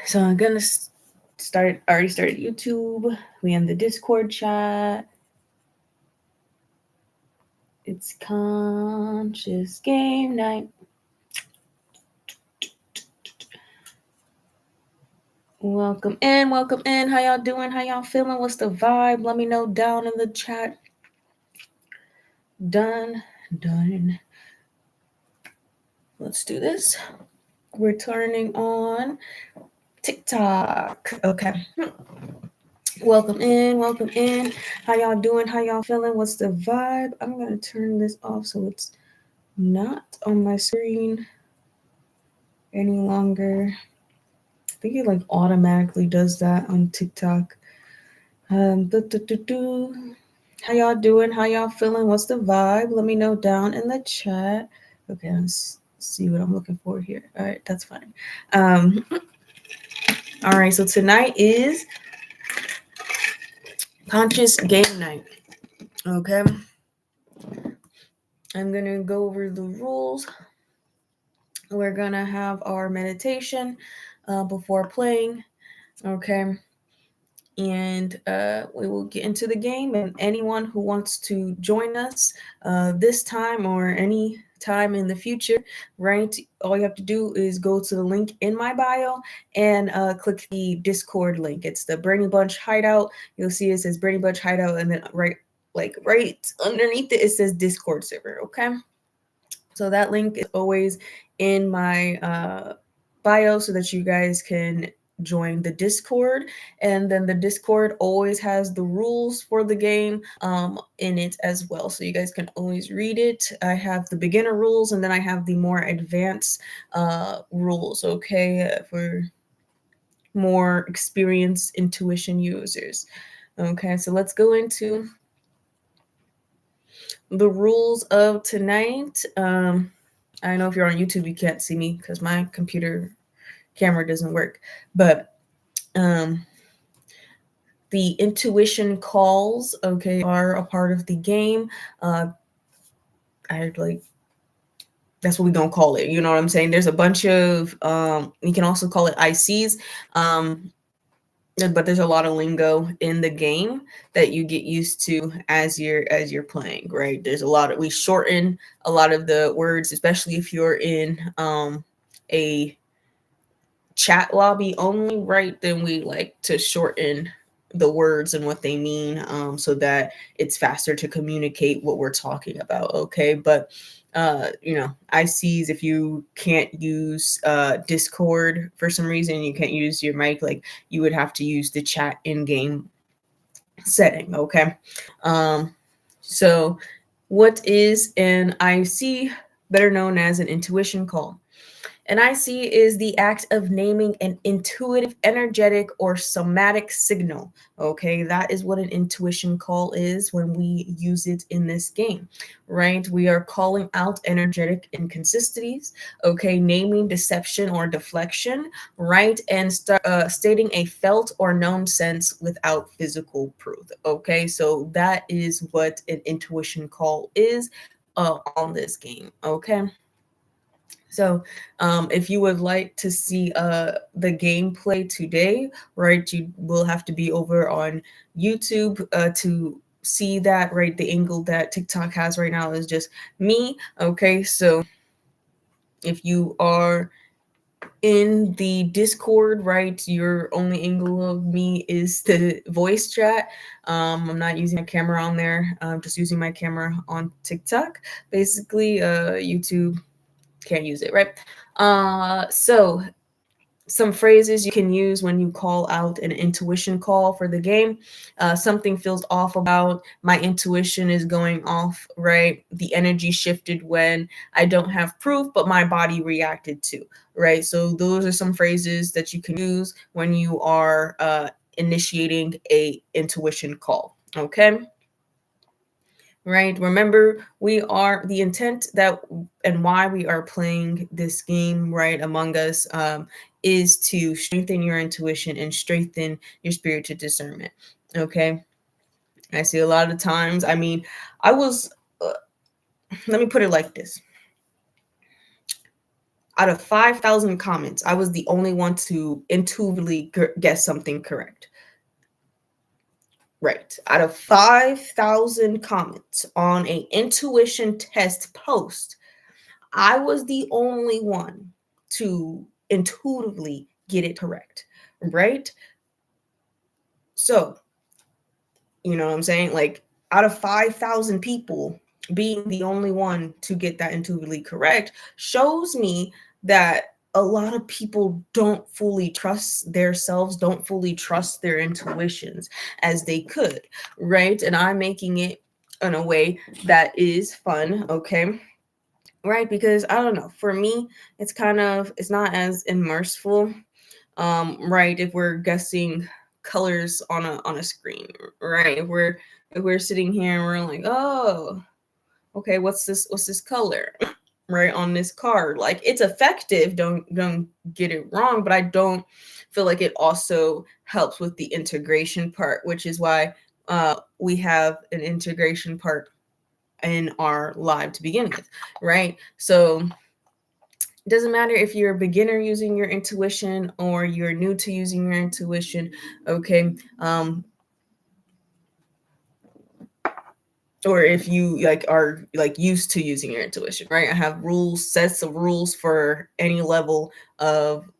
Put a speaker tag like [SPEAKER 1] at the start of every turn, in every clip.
[SPEAKER 1] So I'm gonna already started YouTube. We in the Discord chat. It's conscious game night. Welcome in, welcome in. How y'all doing? How y'all feeling? What's the vibe? Let me know down in the chat. Done. Let's do this. We're turning on TikTok. Okay. Welcome in, welcome in. How y'all doing? How y'all feeling? What's the vibe? I'm gonna turn this off so it's not on my screen any longer. I think it like automatically does that on TikTok. How y'all doing? How y'all feeling? What's the vibe? Let me know down in the chat. Okay, let's see what I'm looking for here. All right, that's fine. All right, so tonight is conscious game night. Okay, I'm gonna go over the rules. We're gonna have our meditation before playing. Okay, and we will get into the game. And anyone who wants to join us this time or any time in the future, right? All you have to do is go to the link in my bio and click the Discord link. It's the Brady Bunch Hideout. You'll see it says Brady Bunch Hideout, and then right underneath it, it says Discord server. Okay. So that link is always in my bio so that you guys can join the Discord. And then the Discord always has the rules for the game in it as well. So you guys can always read it. I have the beginner rules and then I have the more advanced rules, okay, for more experienced intuition users. Okay, so let's go into the rules of tonight. I know if you're on YouTube, you can't see me because my computer camera doesn't work. But the intuition calls, okay, are a part of the game. I like that's what we're gonna call it. You know what I'm saying? There's a bunch of you can also call it ICs. But there's a lot of lingo in the game that you get used to as you're playing, right? There's a lot of we shorten a lot of the words, especially if you're in a chat lobby only, right? Then we like to shorten the words and what they mean so that it's faster to communicate what we're talking about, okay? But ICs, if you can't use Discord for some reason, you can't use your mic, like you would have to use the chat in-game setting, okay? So what is an IC, better known as an intuition call? An IC is the act of naming an intuitive, energetic, or somatic signal. Okay, that is what an intuition call is when we use it in this game, right? We are calling out energetic inconsistencies, okay, naming deception or deflection, right? And stating a felt or known sense without physical proof. Okay, so that is what an intuition call is on this game. Okay. So, if you would like to see the gameplay today, right, you will have to be over on YouTube to see that, right? The angle that TikTok has right now is just me. Okay, so if you are in the Discord, right, your only angle of me is the voice chat. I'm not using a camera on there. I'm just using my camera on TikTok. Basically, YouTube can't use it, right? So some phrases you can use when you call out an intuition call for the game. Something feels off about, my intuition is going off, right? The energy shifted when I don't have proof, but my body reacted to, right? So those are some phrases that you can use when you are initiating a intuition call, okay? Right, remember, we are the intent that and why we are playing this game, right, Among Us, is to strengthen your intuition and strengthen your spiritual discernment. Okay, I see a lot of times, I mean, I was let me put it like this. out of 5,000 comments, I was the only one to intuitively guess something correct. Right. Out of 5,000 comments on a intuition test post, I was the only one to intuitively get it correct. Right. So, you know what I'm saying? Like, out of 5,000 people, being the only one to get that intuitively correct shows me that a lot of people don't fully trust themselves, don't fully trust their intuitions as they could, right? And I'm making it in a way that is fun, okay? Right? Because I don't know, for me, it's not as immersive, right, if we're guessing colors on a screen, right, if we're sitting here and we're like, oh, okay, what's this color, right, on this card. Like, it's effective, don't get it wrong, but I don't feel like it also helps with the integration part, which is why we have an integration part in our live to begin with, right? So it doesn't matter if you're a beginner using your intuition or you're new to using your intuition, okay? Or if you like are like used to using your intuition, right? I have rules, sets of rules for any level of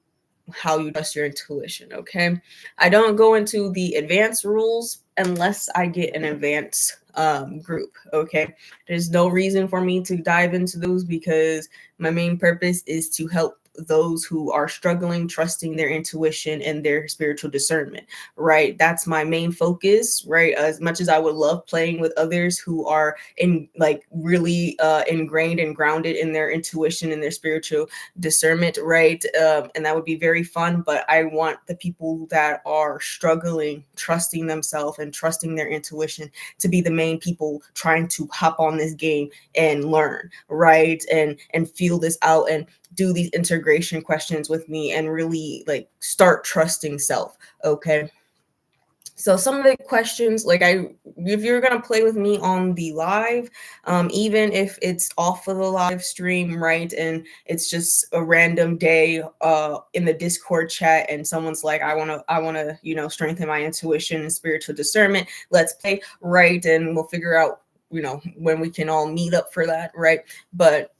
[SPEAKER 1] how you trust your intuition, okay? I don't go into the advanced rules unless I get an advanced group, okay? There's no reason for me to dive into those because my main purpose is to help those who are struggling trusting their intuition and their spiritual discernment, right? That's my main focus, right? As much as I would love playing with others who are in like really ingrained and grounded in their intuition and their spiritual discernment, right? And that would be very fun, but I want the people that are struggling trusting themselves and trusting their intuition to be the main people trying to hop on this game and learn, right? And feel this out and do these integration questions with me and really like start trusting self, okay? So some of the questions, like if you're gonna play with me on the live, even if it's off of the live stream, right, and it's just a random day in the Discord chat, and someone's like, I wanna, strengthen my intuition and spiritual discernment. Let's play, right, and we'll figure out, when we can all meet up for that, right? But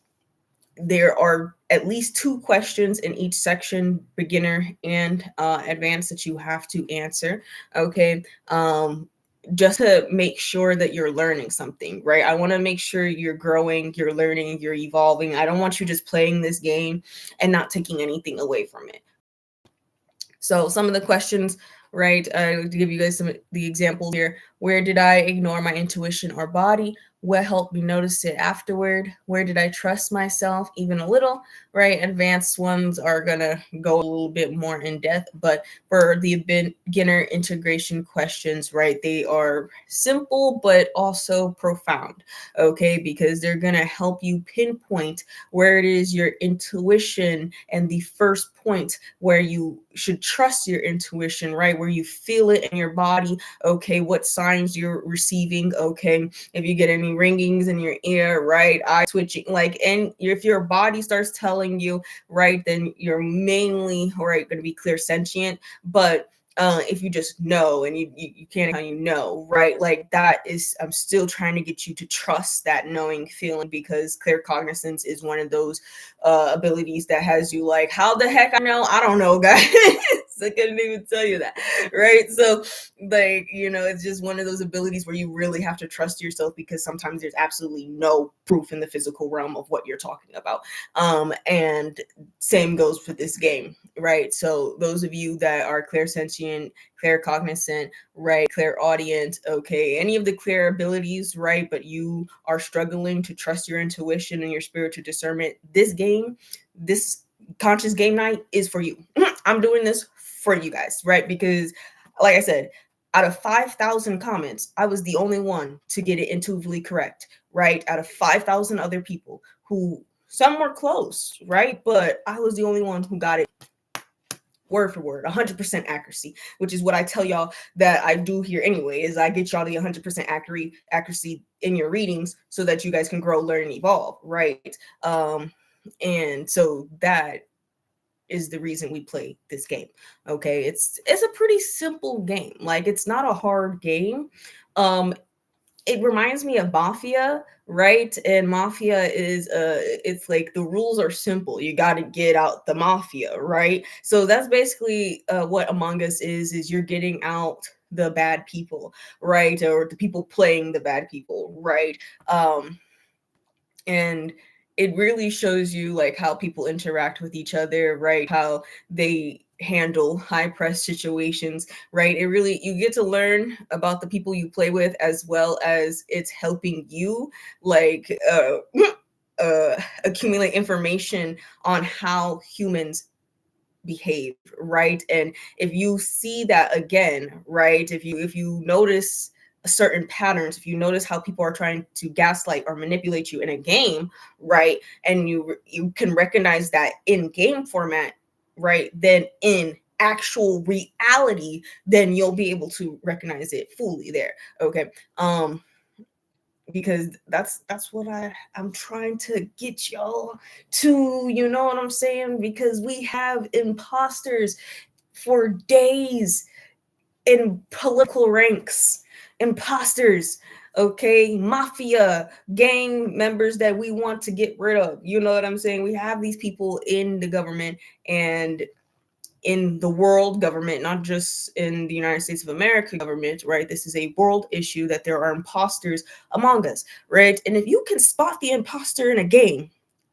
[SPEAKER 1] there are at least 2 questions in each section, beginner and advanced, that you have to answer, okay? Just to make sure that you're learning something, right? I want to make sure you're growing, you're learning, you're evolving. I don't want you just playing this game and not taking anything away from it. So some of the questions, right, to give you guys some of the examples here. Where did I ignore my intuition or body? What helped me notice it afterward? Where did I trust myself even a little, right? Advanced ones are going to go a little bit more in depth, but for the beginner integration questions, right, they are simple but also profound, okay, because they're going to help you pinpoint where it is your intuition and the first point where you should trust your intuition, right, where you feel it in your body, okay, what signs you're receiving, okay, if you get any ringings in your ear, right, eye twitching, like, and if your body starts telling you, right, then you're mainly, right, going to be clear sentient. But if you just know and you can't how right, like that is, I'm still trying to get you to trust that knowing feeling, because clear cognizance is one of those abilities that has you like, how the heck I know? I don't know, guys. I couldn't even tell you that, right? So like, it's just one of those abilities where you really have to trust yourself, because sometimes there's absolutely no proof in the physical realm of what you're talking about. And same goes for this game, right? So those of you that are clairsentient, claircognizant, right, clairaudient, okay, any of the clear abilities, right, but you are struggling to trust your intuition and your spiritual discernment, this conscious game night is for you. I'm doing this for you guys, right? Because like I said, out of 5,000 comments, I was the only one to get it intuitively correct, right? Out of 5,000 other people who, some were close, right? But I was the only one who got it word for word, 100% accuracy, which is what I tell y'all that I do here anyway, is I get y'all the 100% accuracy in your readings so that you guys can grow, learn, and evolve, right? And so that is the reason we play this game. Okay, it's a pretty simple game. Like it's not a hard game. Um, it reminds me of Mafia, right? And Mafia is it's like the rules are simple. You got to get out the mafia, right? So that's basically what Among Us is you're getting out the bad people, right? Or the people playing the bad people, right? Um and it really shows you like how people interact with each other, right? How they handle high press situations, right? It really, you get to learn about the people you play with, as well as it's helping you like accumulate information on how humans behave, right? And if you see that again, right, if you notice certain patterns, if you notice how people are trying to gaslight or manipulate you in a game, right, and you can recognize that in game format, right, then in actual reality, then you'll be able to recognize it fully there. Okay. Because that's what I'm trying to get y'all to, you know what I'm saying? Because we have imposters for days in political ranks, imposters, okay, mafia, gang members that we want to get rid of. You know what I'm saying? We have these people in the government and in the world government, not just in the United States of America government, right? This is a world issue that there are imposters among us, right? And if you can spot the imposter in a game,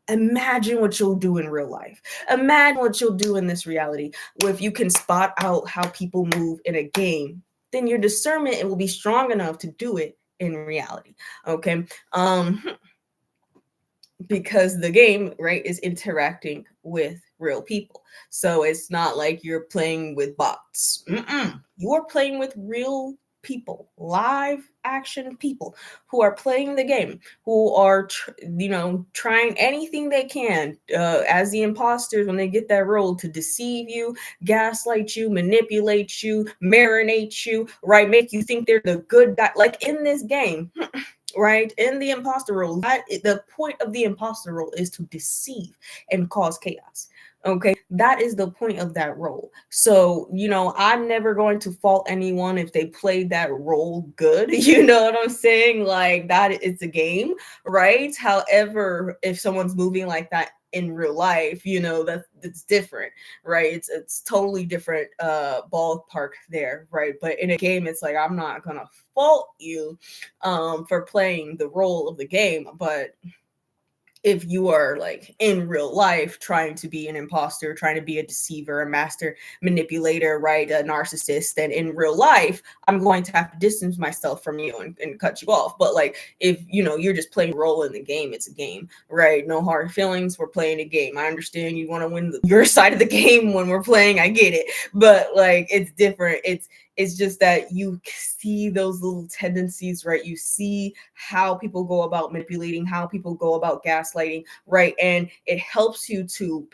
[SPEAKER 1] imagine what you'll do in real life. Imagine what you'll do in this reality. If you can spot out how people move in a game, then your discernment will be strong enough to do it in reality. Okay. Because the game, right, is interacting with real people. So it's not like you're playing with bots. Mm-mm. You are playing with real people, live action people who are playing the game, who are, trying anything they can as the imposters when they get that role to deceive you, gaslight you, manipulate you, marinate you, right? Make you think they're the good guy. Like in this game, right, in the imposter role, the point of the imposter role is to deceive and cause chaos. Okay, that is the point of that role. So I'm never going to fault anyone if they played that role good. You know what I'm saying? Like that, it's a game, right? However, if someone's moving like that in real life, that's different, right? It's totally different ballpark there, right? But in a game, it's like I'm not gonna fault you for playing the role of the game, but if you are like in real life trying to be an imposter, trying to be a deceiver, a master manipulator, right, a narcissist, then in real life I'm going to have to distance myself from you and cut you off. But like if you're just playing a role in the game, it's a game, right? No hard feelings, we're playing a game. I understand you want to win your side of the game when we're playing, I get it, but like it's different. It's just that you see those little tendencies, right? You see how people go about manipulating, how people go about gaslighting, right? And it helps you to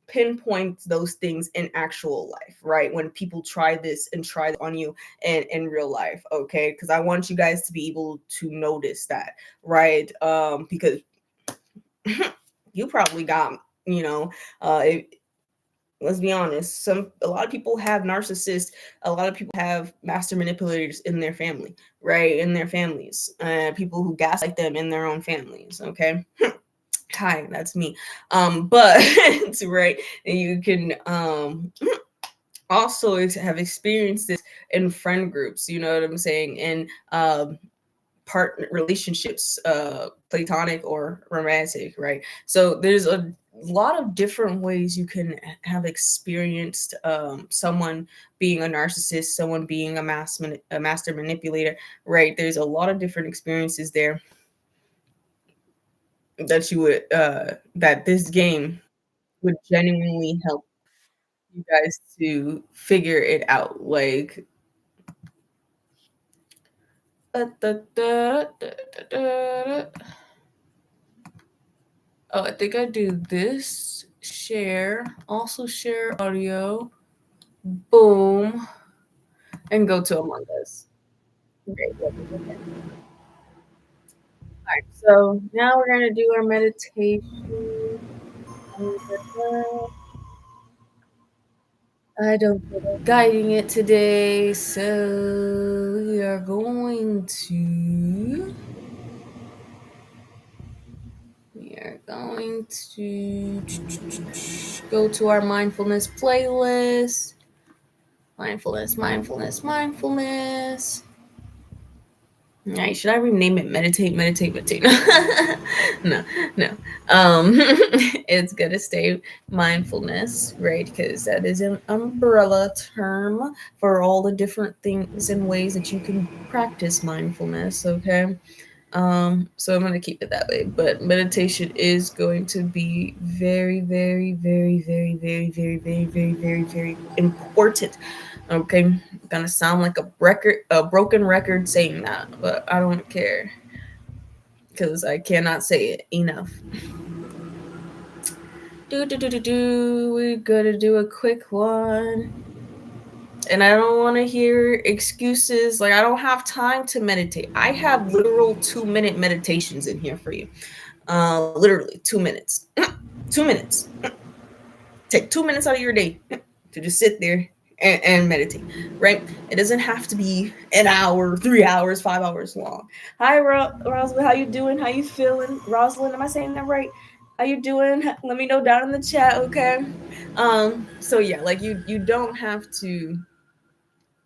[SPEAKER 1] pinpoint those things in actual life, right? When people try this and try on you in real life, okay? Because I want you guys to be able to notice that, right? Because you probably got, let's be honest, a lot of people have narcissists, a lot of people have master manipulators in their family, right, in their families, people who gaslight them in their own families. Okay. Hi, that's me. But right, you can also have experienced this in friend groups, you know what I'm saying, in partner relationships, platonic or romantic, right? So there's a lot of different ways you can have experienced someone being a narcissist, someone being a master manipulator, right? There's a lot of different experiences there that you would that this game would genuinely help you guys to figure it out. Like oh, I think I do this. Share. Also share audio. Boom. And go to Among Us. Great. Okay. Alright, so now we're gonna do our meditation. I don't feel like guiding it today, so we are going to. We are going to go to our mindfulness playlist. Mindfulness, mindfulness, mindfulness. All right, should I rename it meditate, meditate, meditate? No, no. It's gonna stay mindfulness, right? Because that is an umbrella term for all the different things and ways that you can practice mindfulness. Okay. So I'm gonna keep it that way. But meditation is going to be very, very, very, very, very, very, very, very, very, very important. Okay, gonna sound like a broken record saying that, but I don't care because I cannot say it enough. We're gonna do a quick one. And I don't want to hear excuses like I don't have time to meditate. I have literal 2 minute meditations in here for you. Literally 2 minutes. 2 minutes. Take 2 minutes out of your day to just sit there and meditate, right? It doesn't have to be an hour, 3 hours, 5 hours long. Hi, Rosalind. How you doing? How you feeling? Rosalind, am I saying that right? How you doing? Let me know down in the chat, okay? So yeah, like you don't have to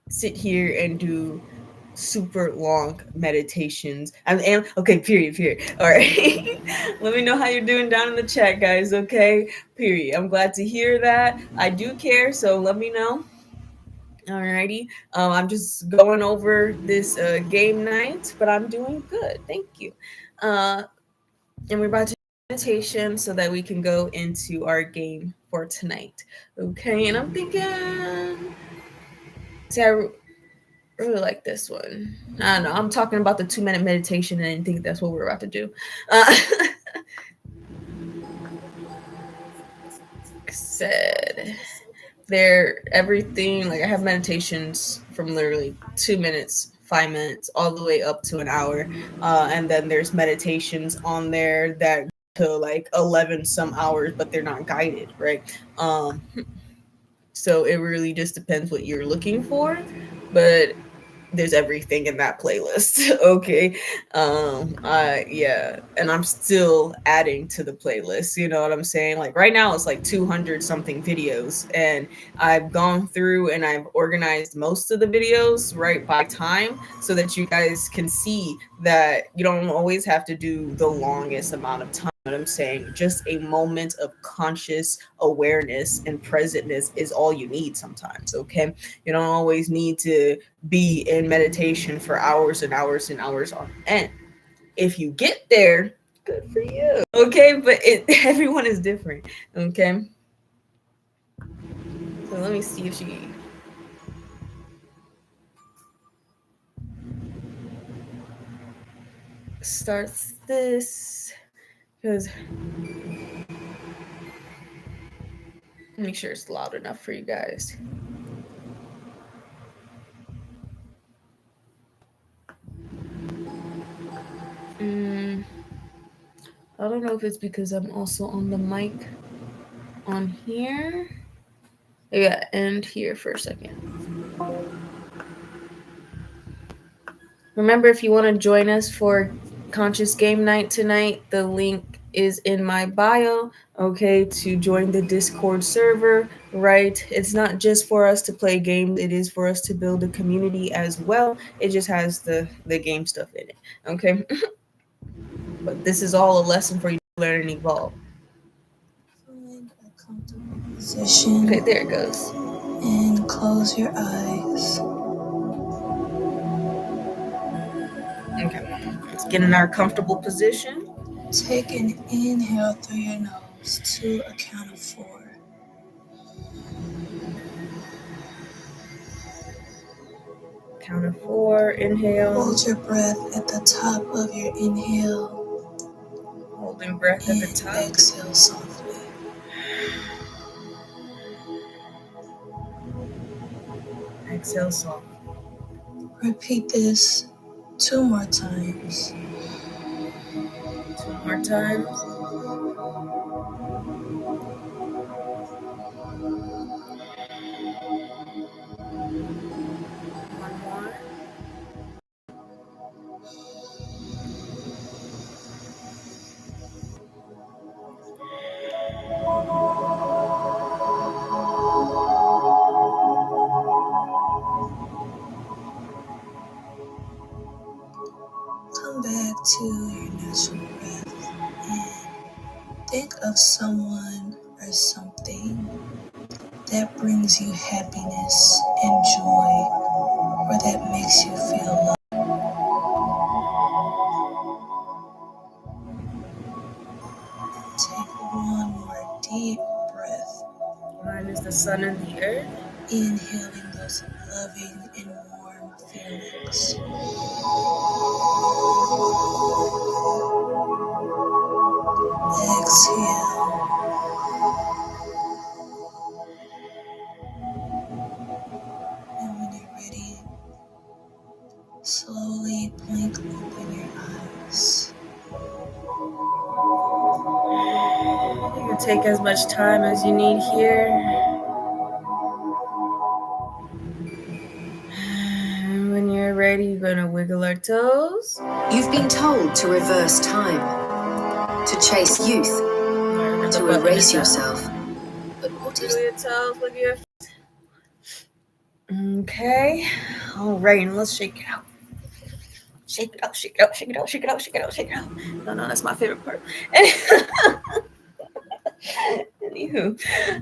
[SPEAKER 1] sit here and do super long meditations. And okay, period. All right. Let me know how you're doing down in the chat, guys. Okay, period. I'm glad to hear that. I do care, so let me know. Alrighty. I'm just going over this game night, but I'm doing good. Thank you. And we're about to meditation so that we can go into our game for tonight. Okay, and I'm thinking. See, I really like this one. I don't know. I'm talking about the 2 minute meditation, and I didn't think that's what we're about to do. Said they're everything. Like I have meditations from literally 2 minutes, 5 minutes, all the way up to an hour, and then there's meditations on there that to like 11 some hours, but they're not guided, right? So it really just depends what you're looking for, but there's everything in that playlist. Okay. Yeah, and I'm still adding to the playlist, you know what I'm saying? Like right now it's like 200 something videos, and I've gone through and I've organized most of the videos right by time so that you guys can see that you don't always have to do the longest amount of time. What I'm saying, just a moment of conscious awareness and presentness is all you need sometimes. Okay, you don't always need to be in meditation for hours and hours and hours on end. If you get there, good for you. Okay, but everyone is different. Okay, so let me see if she starts this because make sure it's loud enough for you guys. I don't know if it's because I'm also on the mic on here. Yeah, and here for a second. Remember, if you want to join us for Conscious Game Night tonight, the link is in my bio, okay, to join the Discord server, right? It's not just for us to play games, it is for us to build a community as well. It just has the game stuff in it, okay? But this is all a lesson for you to learn and evolve.
[SPEAKER 2] Find a comfortable position.
[SPEAKER 1] Okay, there it goes.
[SPEAKER 2] And close your eyes.
[SPEAKER 1] Okay, let's get in our comfortable position.
[SPEAKER 2] Take an inhale through your nose to a count of 4.
[SPEAKER 1] Count of 4, inhale.
[SPEAKER 2] Hold your breath at the top of your inhale.
[SPEAKER 1] Holding breath at the top.
[SPEAKER 2] Exhale softly.
[SPEAKER 1] Exhale softly.
[SPEAKER 2] Repeat this 2 more times.
[SPEAKER 1] 2 more times.
[SPEAKER 2] Think of someone or something that brings you happiness and joy, or that makes you feel loved. Take one more deep breath,
[SPEAKER 1] Mine is the sun and the earth.
[SPEAKER 2] inhaling those loving and warm feelings. Exhale, and when you're ready, slowly blink open your eyes.
[SPEAKER 1] You can take as much time as you need here. And when you're ready, you're gonna wiggle our toes.
[SPEAKER 3] You've been told to reverse time, to chase youth,
[SPEAKER 1] Wherever the
[SPEAKER 3] to
[SPEAKER 1] button
[SPEAKER 3] erase
[SPEAKER 1] is at.
[SPEAKER 3] yourself. But what if
[SPEAKER 1] Wiggle your toes, wiggle your. Okay. All right, and let's shake it out. Shake it out, shake it out, shake it out, shake it out, shake it out, shake it out. No, that's my favorite part. Anywho,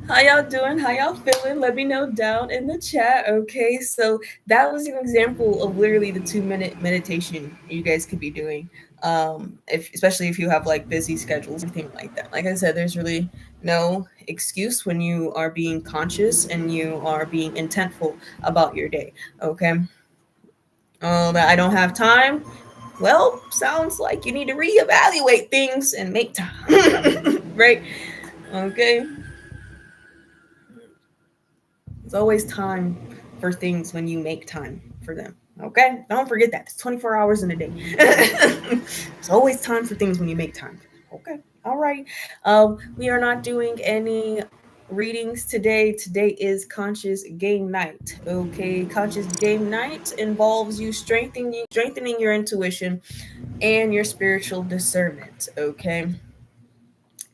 [SPEAKER 1] how y'all doing? How y'all feeling? Let me know down in the chat. Okay, so that was an example of literally the 2 minute meditation you guys could be doing. If especially if you have like busy schedules, anything like that. Like I said, there's really no excuse when you are being conscious and you are being intentful about your day. Okay. That I don't have time. Well, sounds like you need to reevaluate things and make time. Right? Okay. There's always time for things when you make time for them. Okay? Don't forget that. It's 24 hours in a day. There's always time for things when you make time. Okay. All right. We are not doing any readings today. Today is conscious game night. Okay. Conscious game night involves you strengthening your intuition and your spiritual discernment. Okay.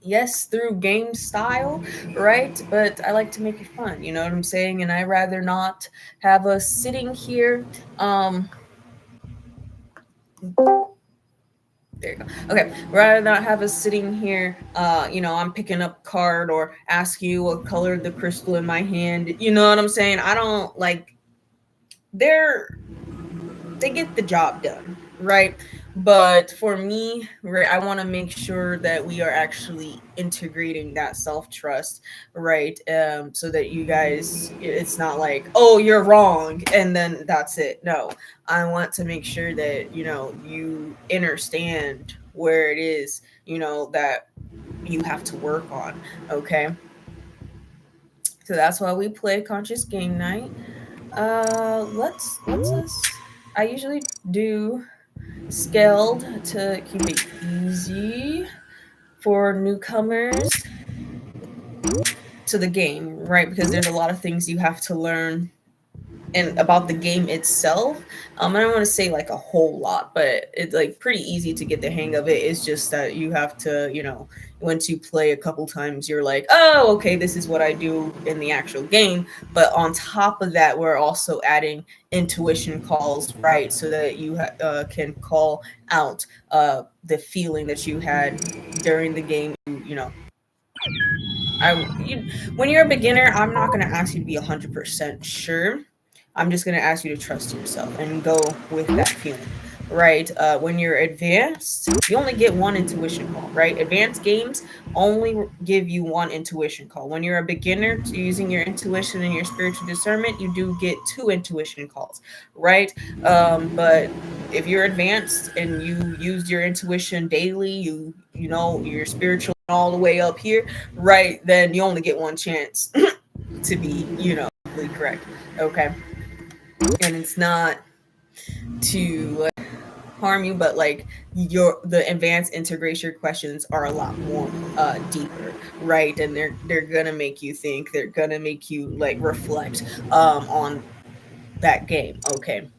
[SPEAKER 1] Yes, through game style, right? But I like to make it fun, you know what I'm saying? And I rather not have us sitting here. There you go. Okay, rather not have us sitting here. I'm picking up a card or ask you what color the crystal in my hand. You know what I'm saying? I don't like. They're they get the job done, right? But for me, right, I want to make sure that we are actually integrating that self trust, right? So that you guys, it's not like, oh, you're wrong, and then that's it. No, I want to make sure that you understand where it is, that you have to work on. Okay, so that's why we play conscious game night. Let's us. I usually do scaled to keep it easy for newcomers to the game, right? Because there's a lot of things you have to learn and about the game itself. I don't want to say like a whole lot, but it's like pretty easy to get the hang of it. It's just that you have to, once you play a couple times, you're like, oh, okay, this is what I do in the actual game. But on top of that, we're also adding intuition calls, right? So that you can call out the feeling that you had during the game. When you're a beginner, I'm not going to ask you to be 100% sure. I'm just going to ask you to trust yourself and go with that feeling, right? When you're advanced, you only get one intuition call, right? Advanced games only give you one intuition call. When you're a beginner to using your intuition and your spiritual discernment, you do get two intuition calls, right? But if you're advanced and you use your intuition daily, you're spiritual all the way up here, right? Then you only get one chance to be, correct. Okay. And it's not to harm you, but like the advanced integration questions are a lot more deeper, right? And they're gonna make you think, they're gonna make you like reflect on that game. Okay.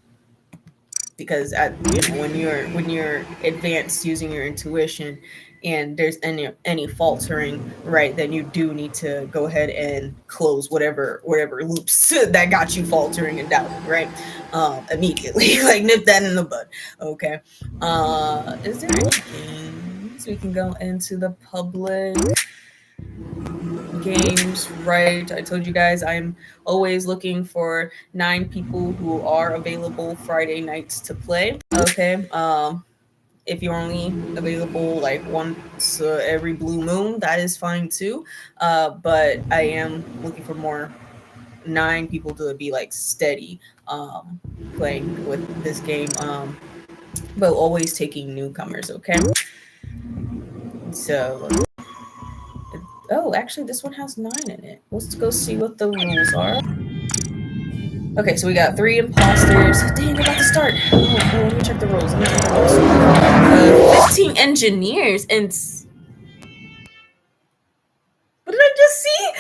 [SPEAKER 1] Because when you're advanced using your intuition and there's any faltering, right, then you do need to go ahead and close whatever loops that got you faltering and doubting, right? Immediately. Like nip that in the bud. Okay. Is there any games we can go into the public games. Right, I told you guys I'm always looking for 9 people who are available Friday nights to play. Okay. If you're only available like once every blue moon, that is fine too. But I am looking for more 9 people to be like steady playing with this game. But always taking newcomers. Okay. So, oh, actually, this one has 9 in it. Let's go see what the rules are. Okay, so we got 3 imposters. Dang, we're about to start. Oh, let me check the rules. 15 engineers and. What did I just see?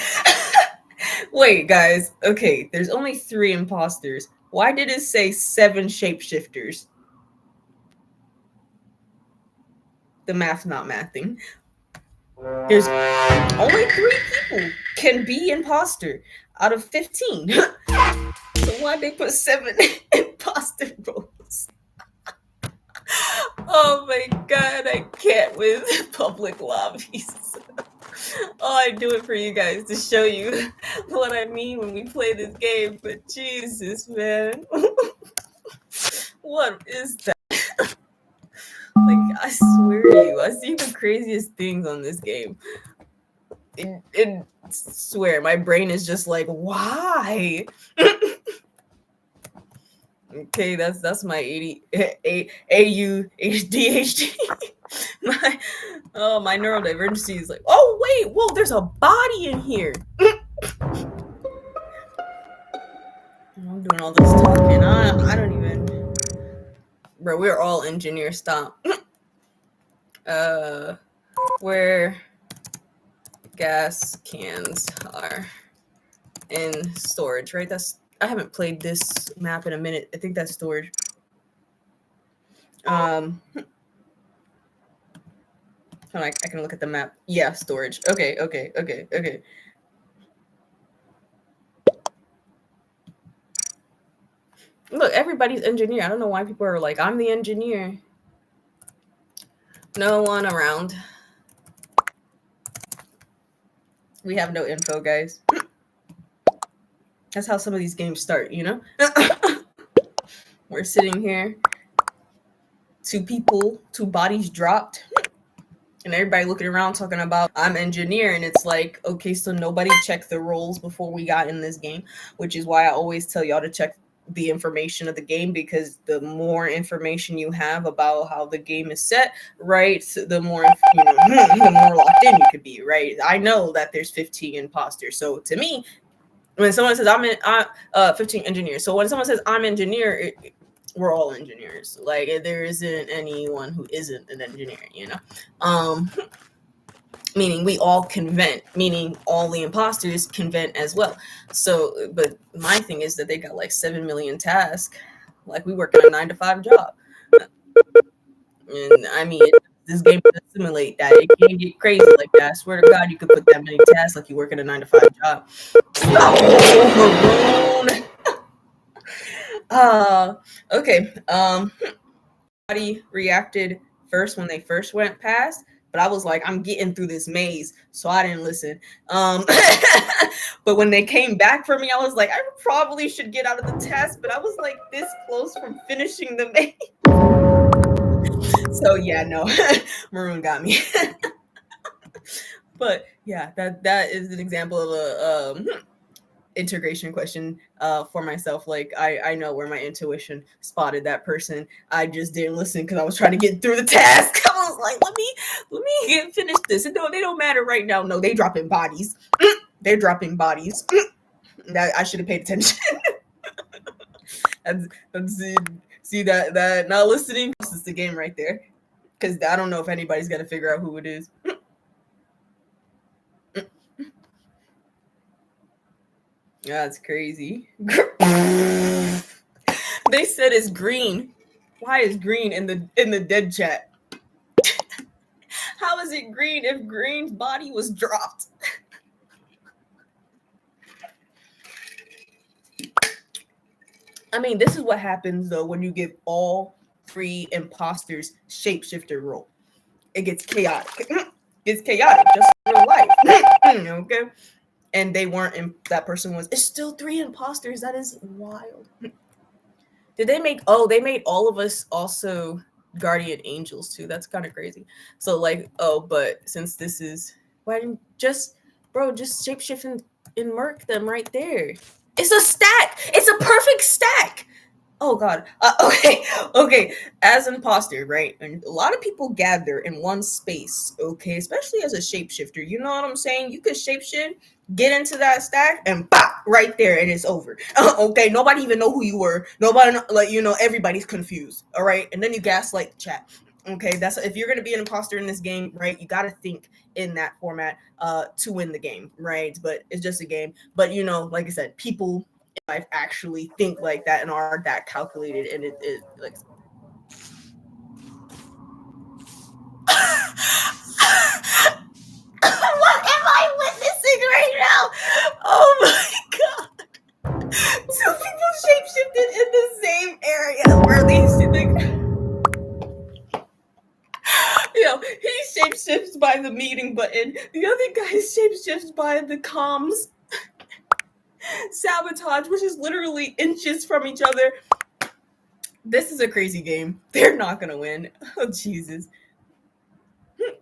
[SPEAKER 1] Wait, guys. Okay, there's only 3 imposters. Why did it say 7 shapeshifters? The math's not mathing. There's only 3 people can be imposter out of 15. So why'd they put 7 imposter roles? Oh my god, I can't with public lobbies. Oh, I do it for you guys to show you what I mean when we play this game, but Jesus, man. What is that? Like, I swear to you, I see the craziest things on this game. And swear, my brain is just like, why? Okay, that's my ADHD. My neurodivergency is like, oh wait, whoa, there's a body in here. I'm doing all this talking. I don't even. Bro, we're all engineers. Stop. Where gas cans are in storage, right? I haven't played this map in a minute. I think that's storage. I can look at the map. Yeah, storage. Okay. Look, everybody's engineer. I don't know why people are like, I'm the engineer. No one around. We have no info, guys. That's how some of these games start, you know? We're sitting here. 2 people, 2 bodies dropped. And everybody looking around talking about, I'm engineer. And it's like, okay, so nobody checked the rules before we got in this game, which is why I always tell y'all to check the information of the game, because the more information you have about how the game is set, right, the more the more locked in you could be, right? I know that there's 15 imposters, so to me, when someone says I'm 15 engineers, so when someone says I'm engineer, we're all engineers. Like, there isn't anyone who isn't an engineer, you know. Meaning we all can vent, meaning all the imposters can vent as well. So, but my thing is that they got like 7 million tasks, like we work in a 9-to-5 job. And I mean, this game does simulate that. It can get crazy like that. I swear to God, you could put that many tasks like you work in a 9-to-5 job. Okay. Everybody reacted first when they first went past, but I was like, I'm getting through this maze, so I didn't listen. But when they came back for me, I was like, I probably should get out of the task, but I was like this close from finishing the maze. So yeah, no, Maroon got me. But yeah, that is an example of a integration question for myself. Like, I know where my intuition spotted that person. I just didn't listen because I was trying to get through the task. I was like, let me finish this. And no, they don't matter right now. No, they dropping bodies. They're dropping bodies. I should have paid attention. That's see that not listening is the game right there. Because I don't know if anybody's gonna figure out who it is. That's crazy. They said it's green. Why is green in the dead chat? How is it green if Green's body was dropped? I mean, this is what happens though when you give all 3 imposters shapeshifter role. it gets chaotic. It's chaotic, just real life. Okay. And they weren't in, that person was, it's still 3 imposters. That is wild. Did they make, oh, they made all of us also guardian angels too. That's kind of crazy. So like, oh, but since this is, why didn't just, bro, just shapeshift and murk them right there. It's a stack. It's a perfect stack. Oh God. Okay. Okay. As an imposter, right? And a lot of people gather in one space. Okay, especially as a shapeshifter. You know what I'm saying? You could shapeshift, get into that stack, and pop right there, and it's over. Okay. Nobody even know who you were. Nobody like everybody's confused. All right, and then you gaslight the chat. Okay, that's if you're gonna be an imposter in this game, right? You got to think in that format to win the game, right? But it's just a game. But like I said, people life actually think like that and are that calculated, and it like what am I witnessing right now? Oh my God, 2 people shapeshifted in the same area where these he shapeshifts by the meeting button, the other guy shapeshifts by the comms sabotage, which is literally inches from each other. This is a crazy game. They're not gonna win. Oh Jesus.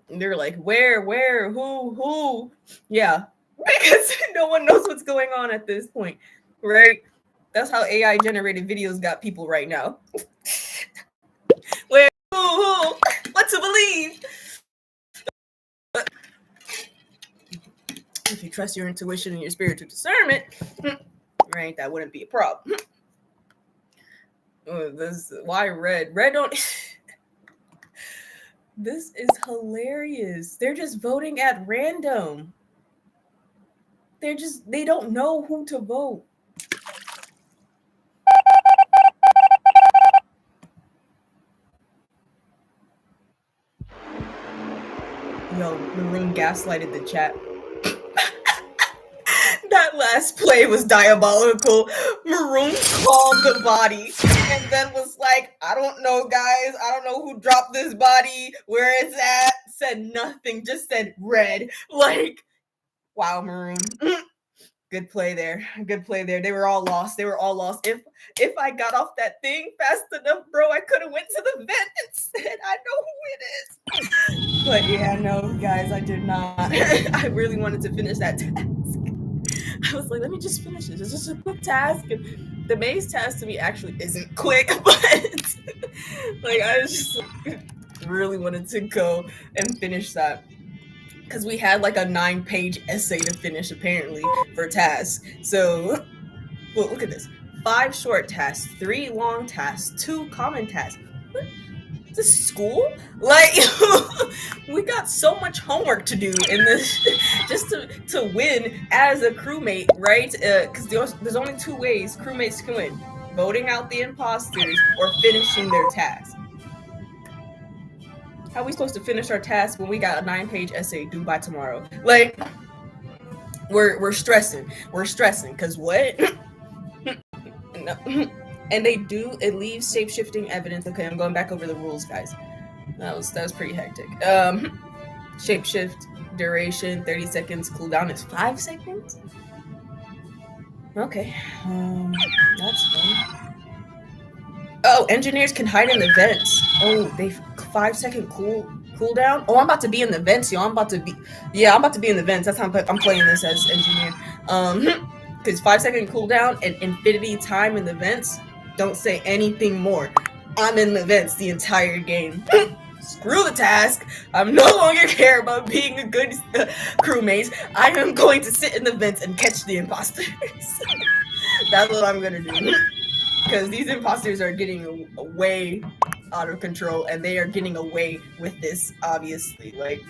[SPEAKER 1] They're like, where, who? Yeah, because no one knows what's going on at this point, right? That's how AI generated videos got people right now. Where, who, what to believe? If you trust your intuition and your spiritual discernment, right, that wouldn't be a problem. This why red don't. This is hilarious. They're just voting at random. They don't know who to vote. Yo, Maroon gaslighted the chat. That last play was diabolical. Maroon called the body and then was like, I don't know, guys. I don't know who dropped this body, where it's at. Said nothing, just said red. Like, wow, Maroon. Good play there. Good play there. They were all lost. If I got off that thing fast enough, bro, I could have went to the vent and said, I know who it is. But yeah, no, guys, I did not. I really wanted to finish that task. I was like, let me just finish it. It's just a quick task. And the maze task to me actually isn't quick, but like I was just really wanted to go and finish that. Because we had like a 9-page essay to finish apparently for tasks. So well, look at this. 5 short tasks, 3 long tasks, 2 common tasks. What? This school? Like we got so much homework to do in this just to win as a crewmate, right? Because there's only 2 ways crewmates can win: voting out the imposters or finishing their task. How are we supposed to finish our task when we got a 9-page essay due by tomorrow? Like we're stressing because what? No. And it leaves shape-shifting evidence. Okay, I'm going back over the rules, guys. That was pretty hectic. Shapeshift duration 30 seconds. Cooldown is 5 seconds. Okay, that's fine. Oh, engineers can hide in the vents. Oh, they 5-second cooldown. Oh, I'm about to be in the vents, yo. I'm about to be in the vents. That's how I'm playing this as engineer. Because 5-second cooldown and infinity time in the vents. Don't say anything more. I'm in the vents the entire game. Screw the task. I'm no longer care about being a good crewmate. I am going to sit in the vents and catch the imposters. That's what I'm gonna do. Because these imposters are getting way out of control, and they are getting away with this, obviously. Like,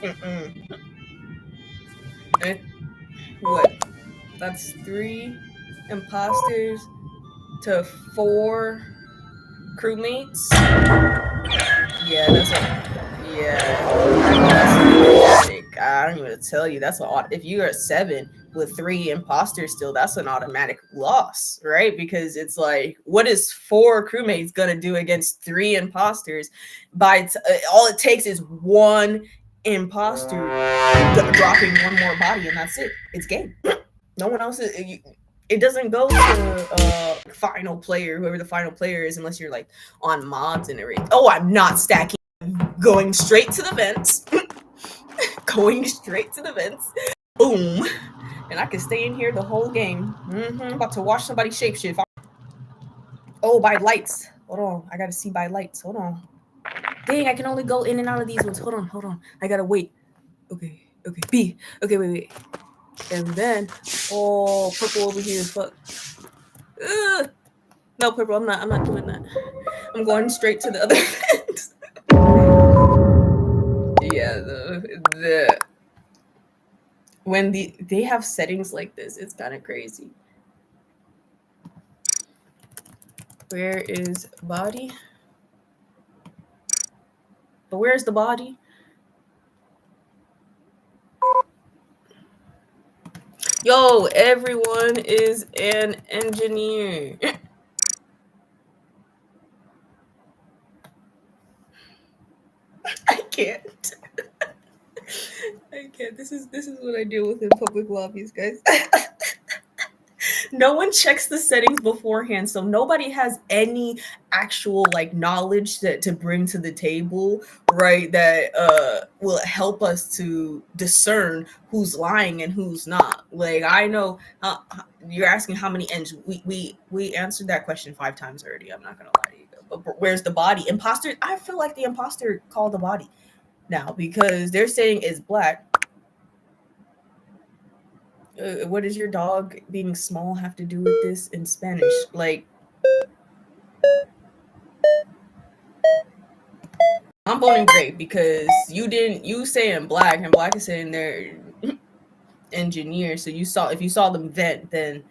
[SPEAKER 1] what? That's 3 imposters to 4 crewmates. Yeah, that's I don't even tell you. That's a lot. If you are 7, with 3 imposters still, that's an automatic loss, right? Because it's like, what is 4 crewmates gonna do against 3 imposters? All it takes is one imposter dropping one more body, and that's it. It's game. No one else it doesn't go to final player, whoever the final player is, unless you're like on mods and everything. Oh, I'm not stacking. Going straight to the vents. Going straight to the vents. Boom. And I can stay in here the whole game. About to watch somebody shapeshift. Oh, by lights. Hold on. I gotta see by lights. Hold on. Dang, I can only go in and out of these ones. Hold on. I gotta wait. Okay. B. Okay, wait. And then, oh, purple over here. Fuck. Ugh. No, purple. I'm not doing that. I'm going straight to the other end. Yeah, the when they have settings like this, it's kind of crazy. Where is body? But where's the body? Yo, everyone is an engineer. I can't. I can't. This is what I deal with in public lobbies, guys. No one checks the settings beforehand, so nobody has any actual like knowledge to bring to the table, right? That will help us to discern who's lying and who's not. Like I know you're asking how many ends. We answered that question 5 times already. I'm not gonna lie to you. But where's the body? Imposter. I feel like the imposter called the body now because they're saying it's black. What does your dog being small have to do with this in Spanish? Like, I'm voting gray because you saying black and black is saying they're engineer. So if you saw them vent, then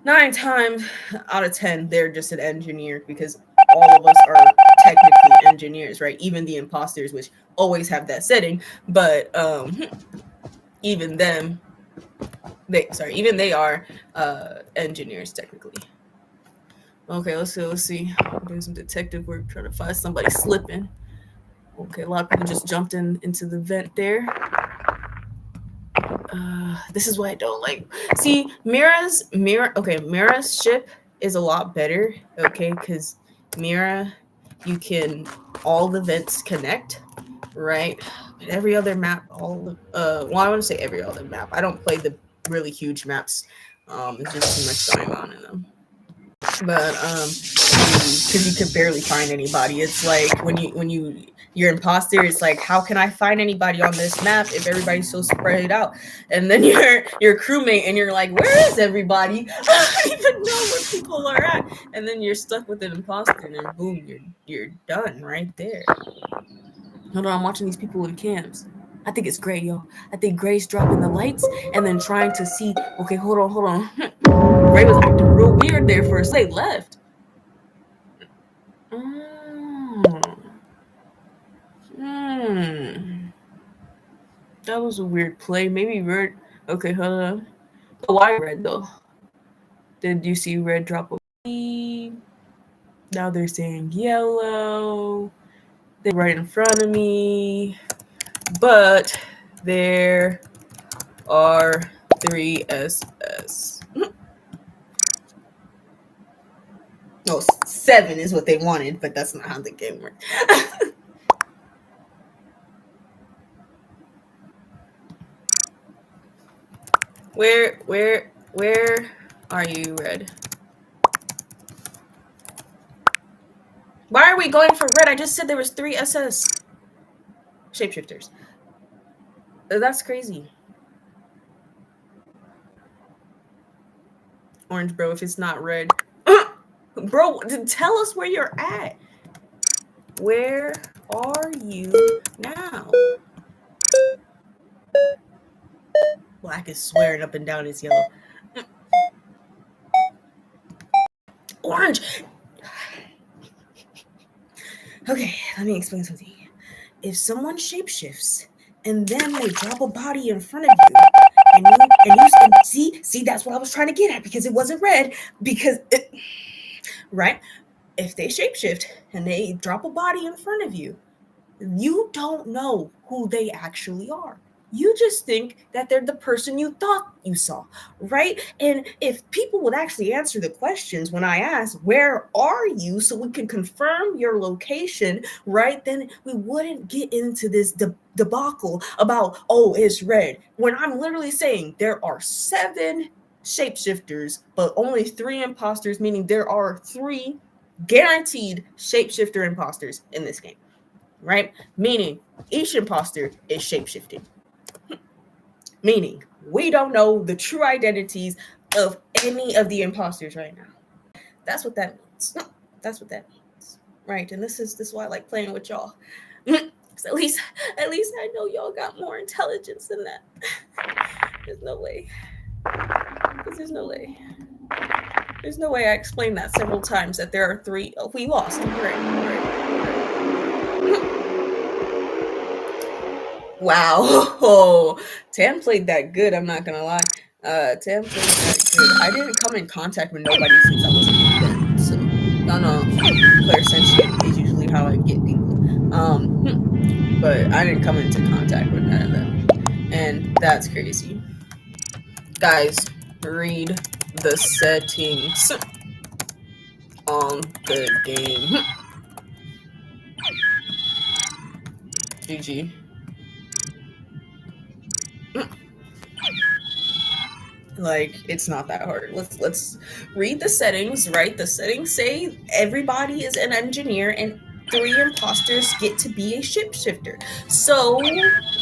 [SPEAKER 1] 9 times out of 10 they're just an engineer because all of us are technically engineers, right? Even the imposters, which always have that setting, but even them. Even they are engineers technically. Okay, let's see. Doing some detective work, trying to find somebody slipping. Okay, a lot of people just jumped into the vent there. This is what I don't like. See, Mira's ship is a lot better. Okay, because Mira, you can all the vents connect, right? But every other map, I want to say every other map. I don't play the really huge maps. There's just too much going on in them. But because you could barely find anybody. It's like when you're imposter, it's like, how can I find anybody on this map if everybody's so spread out? And then you're crewmate and you're like, where is everybody? I don't even know where people are at. And then you're stuck with an imposter, and then boom, you're done right there. Hold on, I'm watching these people in cams. I think it's Gray, yo. I think Gray's dropping the lights and then trying to see. Okay, hold on. Gray was acting real weird there for a second. Left. That was a weird play. Maybe red. Okay, hold on. But why red though? Did you see red drop a beam? Now they're saying yellow. They're right in front of me. But there are 3 SS. No, 7 is what they wanted, but that's not how the game works. Where are you, red? Why are we going for red? I just said there was 3 SS shapeshifters. That's crazy. Orange, bro, if it's not red. Bro, tell us where you're at. Where are you now? Black is swearing up and down it's yellow. Orange! Okay, let me explain something. If someone shapeshifts and then they drop a body in front of you, and see that's what I was trying to get at because it wasn't red because right, if they shapeshift and they drop a body in front of you, you don't know who they actually are. You just think that they're the person you thought you saw, right? And if people would actually answer the questions when I ask, where are you? So we can confirm your location, right? Then we wouldn't get into this debacle about, oh, it's red. When I'm literally saying there are 7 shapeshifters, but only 3 imposters, meaning there are 3 guaranteed shapeshifter imposters in this game, right? Meaning each imposter is shapeshifting. Meaning we don't know the true identities of any of the imposters right now. That's what that means. That's what that means, right? And this is why I like playing with y'all. At least I know y'all got more intelligence than that. There's no way. Because there's no way I explained that several times that there are 3. Oh, we lost. Right. Wow. Oh, Tam played that good, I'm not gonna lie. Tam played that good. I didn't come in contact with nobody since I was a kid, so y'all know clairsentient is usually how I get people. But I didn't come into contact with none of them. And that's crazy. Guys, read the settings on the game. GG. Like, it's not that hard. Let's read the settings, right? The settings say everybody is an engineer and 3 imposters get to be a shapeshifter. So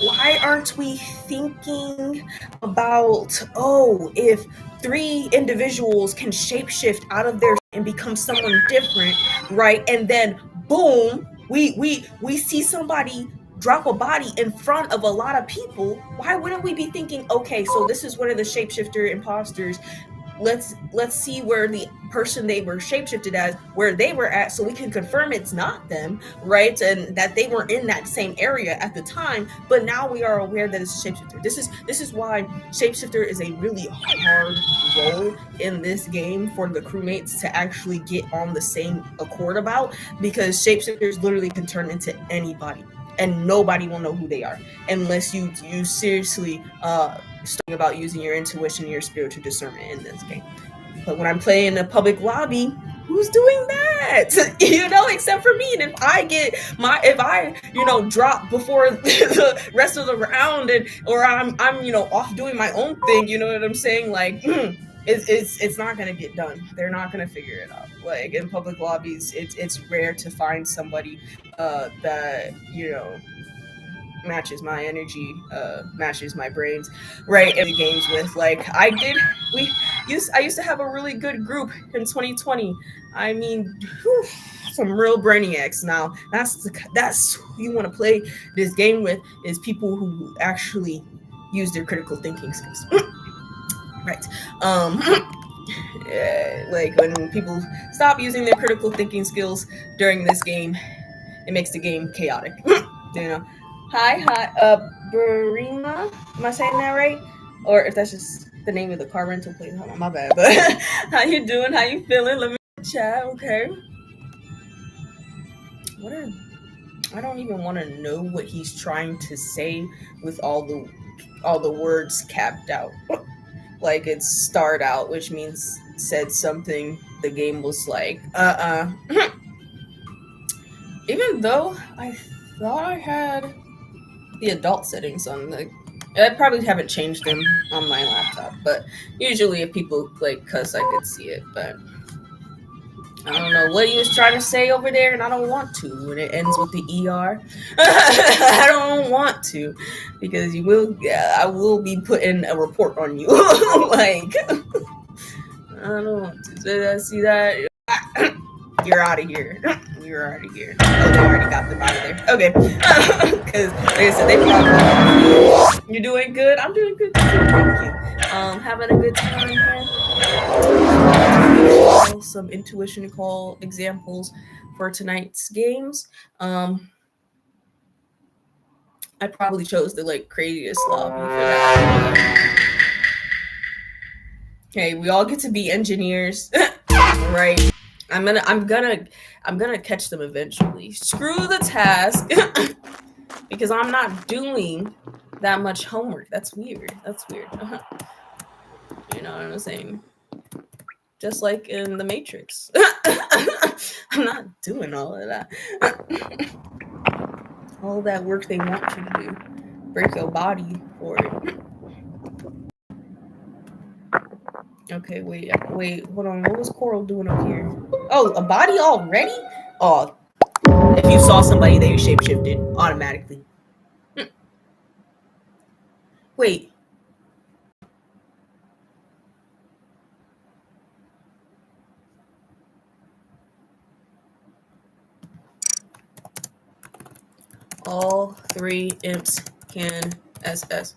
[SPEAKER 1] why aren't we thinking about, oh, if 3 individuals can shapeshift out of their and become someone different, right? And then boom, we see somebody drop a body in front of a lot of people. Why wouldn't we be thinking, okay, so this is one of the shapeshifter imposters, let's see where the person they were shapeshifted as, where they were at, so we can confirm it's not them, right? And that they were in that same area at the time, but now we are aware that it's a shapeshifter. This is why shapeshifter is a really hard role in this game for the crewmates to actually get on the same accord about, because shapeshifters literally can turn into anybody and nobody will know who they are unless you seriously starting about using your intuition and your spiritual discernment in this game. But when I'm playing a public lobby, who's doing that? Except for me. And if I drop before the rest of the round, or I'm off doing my own thing, you know what I'm saying? Like, it's not gonna get done. They're not gonna figure it out. Like in public lobbies, it's rare to find somebody that matches my energy, matches my brains, right? In the games with, like, I used to have a really good group in 2020. I mean, whew, some real brainiacs. Now that's who you want to play this game with, is people who actually use their critical thinking skills. Right. Like when people stop using their critical thinking skills during this game, it makes the game chaotic. Hi, Burima. Am I saying that right? Or if that's just the name of the car rental place, hold on, my bad. But how you doing? How you feeling? Let me chat, okay? I don't even want to know what he's trying to say with all the words capped out. Like it's starred out, which means said something. The game was like, Even though I thought I had the adult settings on, I probably haven't changed them on my laptop, but usually if people like cuss, I could see it. But I don't know what he was trying to say over there, and I don't want to when it ends with the ER. I don't want to, because I will be putting a report on you. Like, I don't want to. Did I see that? You're out of here. You're out of here. Oh, they already got them out of there. Okay. Because, like I said, they probably... You're doing good? I'm doing good too. Thank you. Having a good time here. Some intuition call examples for tonight's games. I probably chose the like craziest lobby for that. Okay, we all get to be engineers, right? I'm gonna catch them eventually. Screw the task, because I'm not doing that much homework. That's weird. That's weird. You know what I'm saying? Just like in the Matrix. I'm not doing all of that. All that work they want you to do. Break your body for it. Okay, wait, hold on. What was Coral doing up here? Oh, a body already? Oh, if you saw somebody, they shapeshifted automatically. Wait. All three imps can SS.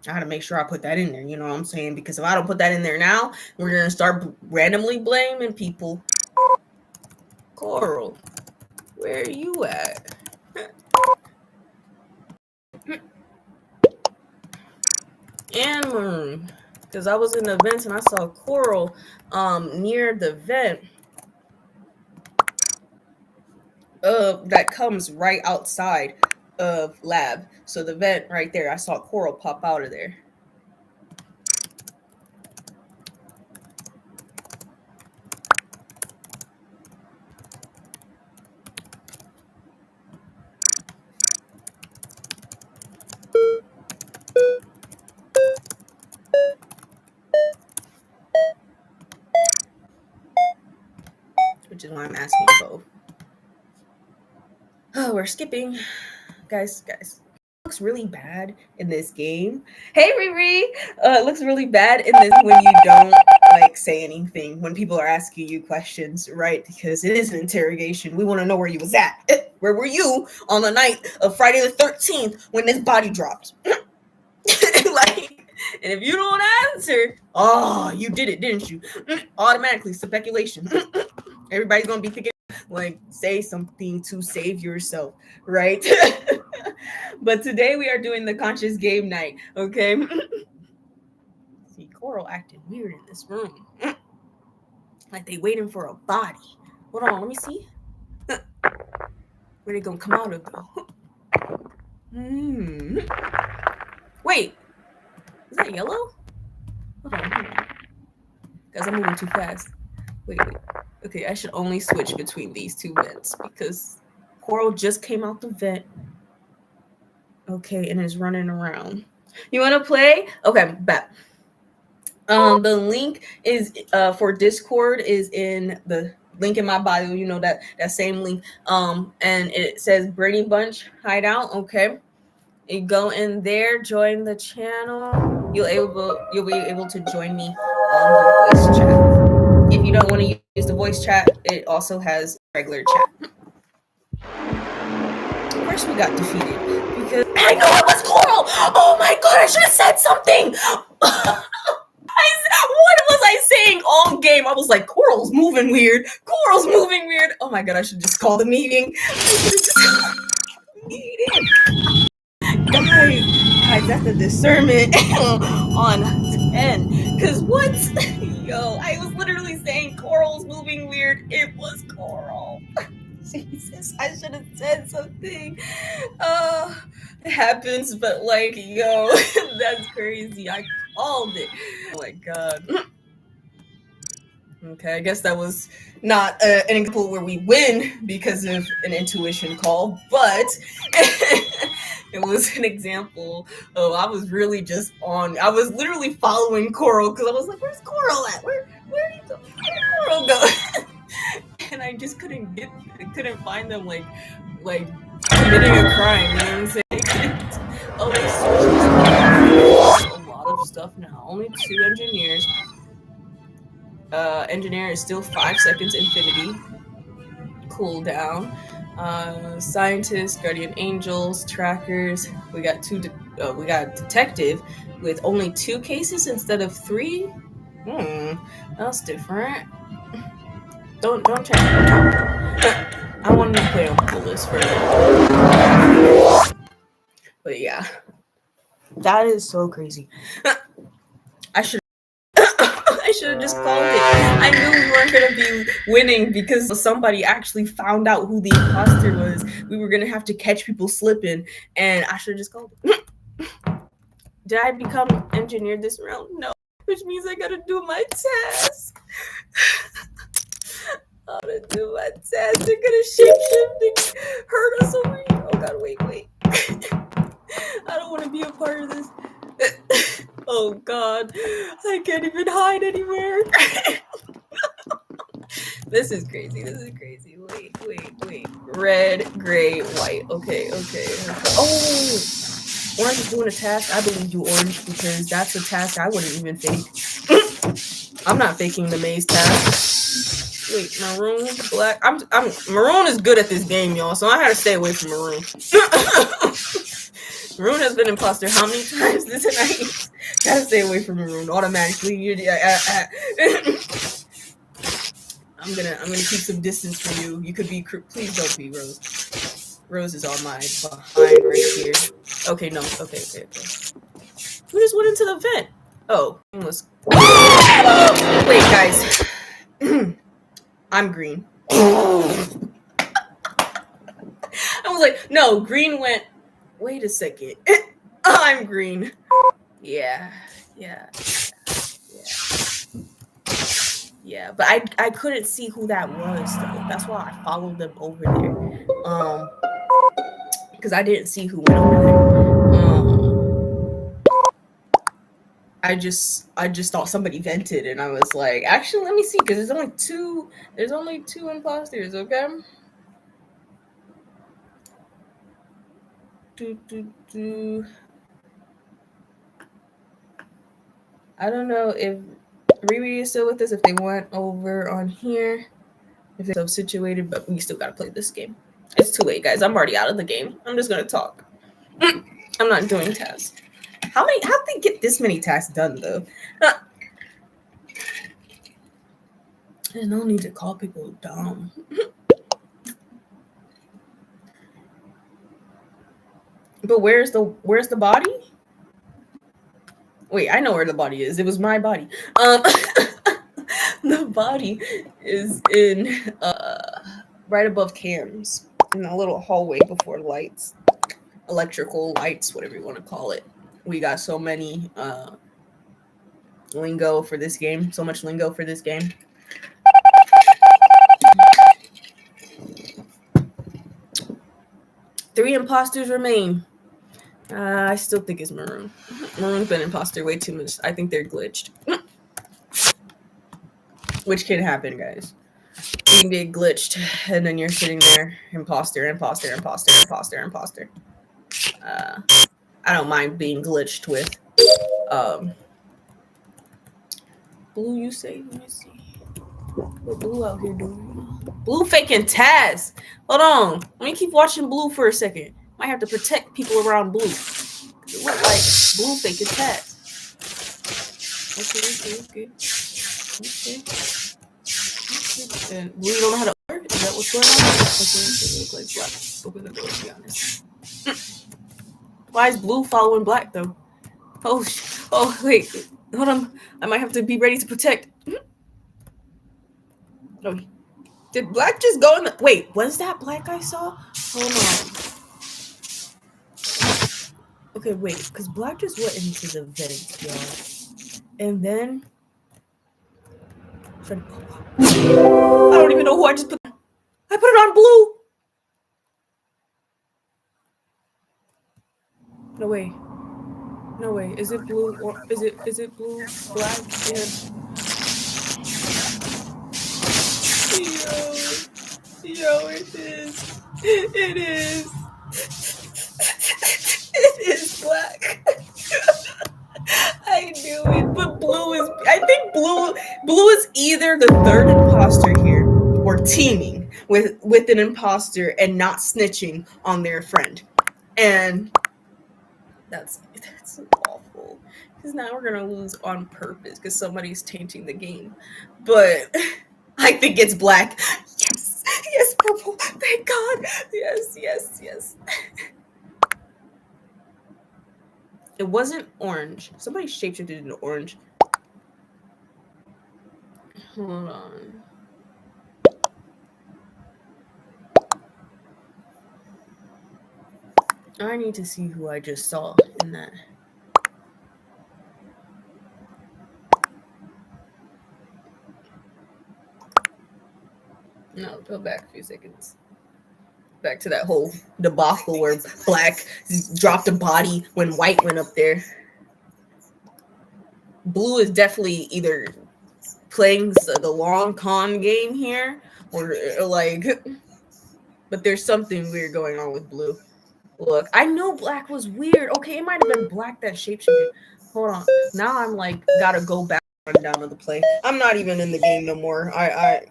[SPEAKER 1] I gotta make sure I put that in there, you know what I'm saying? Because if I don't put that in there now, we're gonna start randomly blaming people. Coral, where are you at? And Maroon. Because I was in the vents and I saw Coral near the vent that comes right outside of lab. So the vent right there, I saw Coral pop out of there. Which is why I'm asking both. Oh, we're skipping. Guys. Looks really bad in this game. Hey Riri! It looks really bad in this when you don't like say anything when people are asking you questions, right? Because it is an interrogation. We want to know where you was at. Where were you on the night of Friday the 13th when this body dropped? Like, and if you don't answer, oh, you did it, didn't you? Automatically, speculation. Everybody's gonna be thinking, like, say something to save yourself, right? But today we are doing the conscious game night, okay? See, Coral acting weird in this room. Like they waiting for a body. Hold on, let me see. Where they gonna come out of though? Wait, is that yellow? Hold on. Guys, I'm moving too fast. Wait. Okay, I should only switch between these two vents because Coral just came out the vent. Okay, and is running around. You want to play? Okay, bet. The link is for Discord is in the link in my bio. You know that same link. And it says Brady Bunch Hideout. Okay, you go in there, join the channel. You'll be able to join me on the voice chat. If you don't want to use the voice chat, it also has regular chat. First, we got defeated because I know it was Coral. Oh my god, I should have said something. What was I saying all game? I was like, Coral's moving weird. Coral's moving weird. Oh my god, I should just call the meeting. Guys, that's a discernment on 10. Cause what? Yo, I was literally saying Coral's moving weird. It was Coral. Jesus, I should have said something. It happens, but like, yo, that's crazy. I called it. Oh my god. Okay, I guess that was not an example where we win because of an intuition call, but it was an example of I was really just on. I was literally following Coral because I was like, "Where's Coral at? Where did Coral go?" And I just couldn't find them like committing a crime. You know what I'm saying? Oh, they switched a lot of stuff now. Only 2 engineers. Engineer is still 5 seconds infinity cooldown. Scientists, guardian angels, trackers. We got we got detective with only 2 cases instead of 3. That's different. Don't check. I wanted to play on playlist for that. But yeah, that is so crazy. I should I should have just called it. I knew we weren't gonna be winning because somebody actually found out who the imposter was. We were gonna have to catch people slipping, and I should have just called it. Did I become engineered this round? No, which means I gotta do my task. I'm gonna do my task. They're gonna shapeshift and hurt us over here. Oh god, wait. I don't want to be a part of this. Oh god, I can't even hide anywhere. This is crazy. Wait. Red, gray, white. Okay. Oh, Orange is doing a task. I believe you, Orange, because that's a task I wouldn't even fake. I'm not faking the maze task. Wait, maroon, black. I'm maroon is good at this game, y'all. So I had to stay away from maroon. Maroon has been imposter how many times this night? Gotta stay away from maroon automatically. I'm gonna keep some distance from you. You could be. Please don't be Rose. Rose is on my behind right here. Okay, no. Okay. Who just went into the vent? Oh, wait, guys. I'm green. I was like, no, green went. Wait a second. I'm green. Yeah. Yeah, but I couldn't see who that was though. That's why I followed them over there. Because I didn't see who went over there. I just thought somebody vented, and I was like, actually, let me see, because there's only two imposters. Okay. I don't know if Riri is still with us, if they went over on here, if they're so situated, but we still gotta play this game. It's too late, guys. I'm already out of the game. I'm just gonna talk. I'm not doing tasks. How'd they get this many tasks done though? There's no need to call people dumb. But where's the body? Wait, I know where the body is. It was my body. The body is in right above cams in a little hallway before lights, electrical lights, whatever you want to call it. We got so many lingo for this game. So much lingo for this game. Three imposters remain. I still think it's Maroon. Maroon's been imposter way too much. I think they're glitched. Which can happen, guys. You can get glitched, and then you're sitting there, imposter. I don't mind being glitched with. Blue, you say? Let me see. What Blue out here doing? Blue faking Taz. Hold on. Let me keep watching Blue for a second. Might have to protect people around Blue. It look like Blue faking Taz. Okay. And Blue, you don't know how to order? Is that what's going on? Okay, it look like Black. Open the door, to be honest. Why is Blue following Black, though? Oh, wait. Hold on. I might have to be ready to protect. Oh, did Black just go in the... Wait, was that Black I saw? Hold on. Okay, wait. Because Black just went into the vent, y'all. And then... I don't even know who I just put... I put it on Blue! No way. Is it Blue or... Is it Blue, Black, and... Yo, it is. It is Black. I knew it, but Blue is... I think Blue is either the third imposter here or teaming with an imposter and not snitching on their friend. And that's awful. Because now we're going to lose on purpose because somebody's tainting the game. But I think it's Black. Yes, Purple. Thank God. Yes, yes, yes. It wasn't orange. Somebody shapeshifted into orange. Hold on. I need to see who I just saw in that. No, go back a few seconds. Back to that whole debacle where black dropped a body when white went up there. Blue is definitely either playing the long con game here or like, but there's something weird going on with blue. Look, I know black was weird. Okay, it might have been black that shapeshifted. Hold on. Now I'm like gotta go back run down to the play. I'm not even in the game no more. I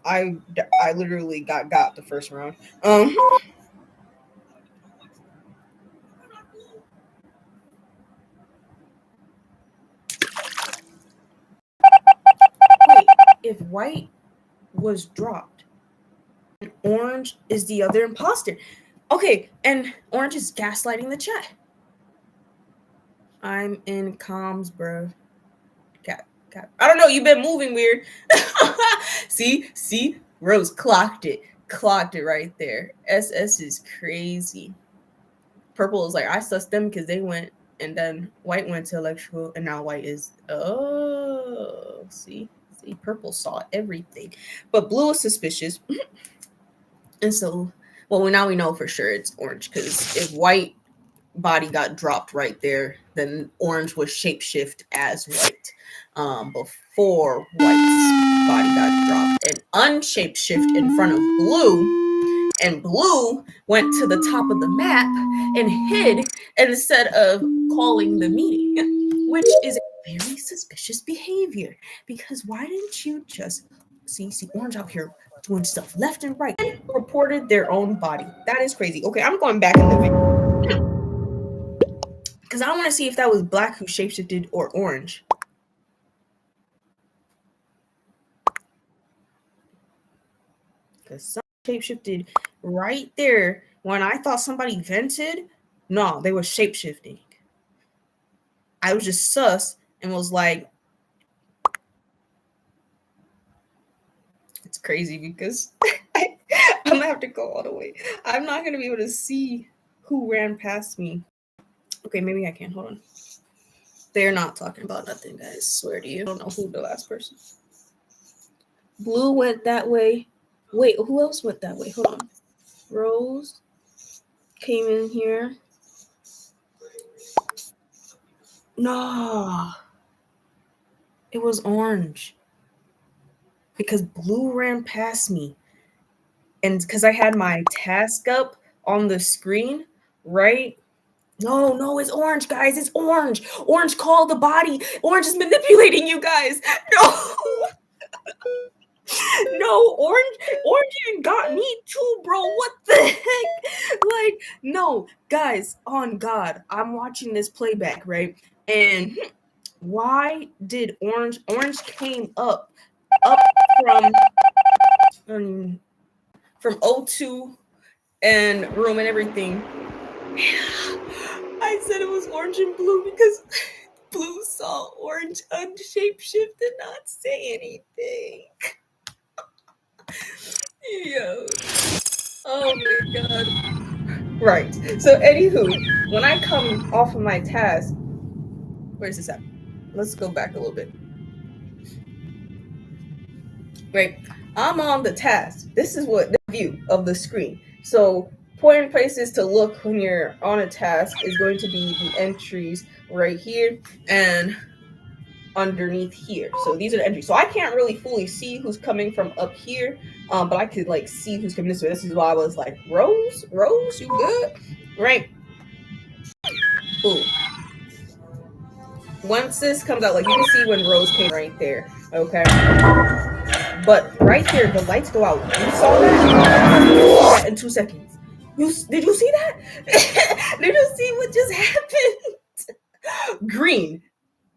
[SPEAKER 1] literally got the first round. Wait, if white was dropped, orange is the other imposter. Okay, and orange is gaslighting the chat. I'm in comms, bro. Cat. I don't know. You've been moving weird. See, Rose clocked it right there. SS is crazy. Purple is like I sussed them because they went, and then white went to electrical, and now white is see, purple saw everything, but blue is suspicious, and so now we know for sure it's orange because if white body got dropped right there, then orange was shapeshift as white before white's body got dropped and unshapeshift in front of blue, and blue went to the top of the map and hid instead of calling the meeting, which is a very suspicious behavior because why didn't you just see orange out here doing stuff left and right and reported their own body? That is crazy. Okay, I'm going back in the video because I want to see if that was black who shapeshifted or orange. Because some shapeshifted right there when I thought somebody vented. No, they were shapeshifting. I was just sus and was like, it's crazy because I'm going to have to go all the way. I'm not going to be able to see who ran past me. Okay, maybe I can. Hold on. They're not talking about nothing, guys. Swear to you. I don't know who the last person. Blue went that way. Wait, who else went that way? Hold on. Rose came in here. No. It was orange. Because blue ran past me. And because I had my task up on the screen, right? No, it's orange, guys. It's orange. Orange called the body. Orange is manipulating you guys. No. No, orange even got me too, bro. What the heck? Like, no, guys, on God, I'm watching this playback, right? And why did orange came up from O2 and room and everything? I said it was orange and blue because blue saw orange unshapeshift and not say anything. Yo. Oh my God. Right. So anywho, when I come off of my task, where's this at? Let's go back a little bit. Right. I'm on the task. This is what the view of the screen. So important places to look when you're on a task is going to be the entries right here and underneath here. So these are the entries. So I can't really fully see who's coming from up here, but I could like see who's coming this way. This is why I was like, Rose, you good? Right. Boom. Once this comes out, like you can see when Rose came right there. Okay. But right here, the lights go out. You saw that in 2 seconds. Did you see that? Did you see what just happened? Green.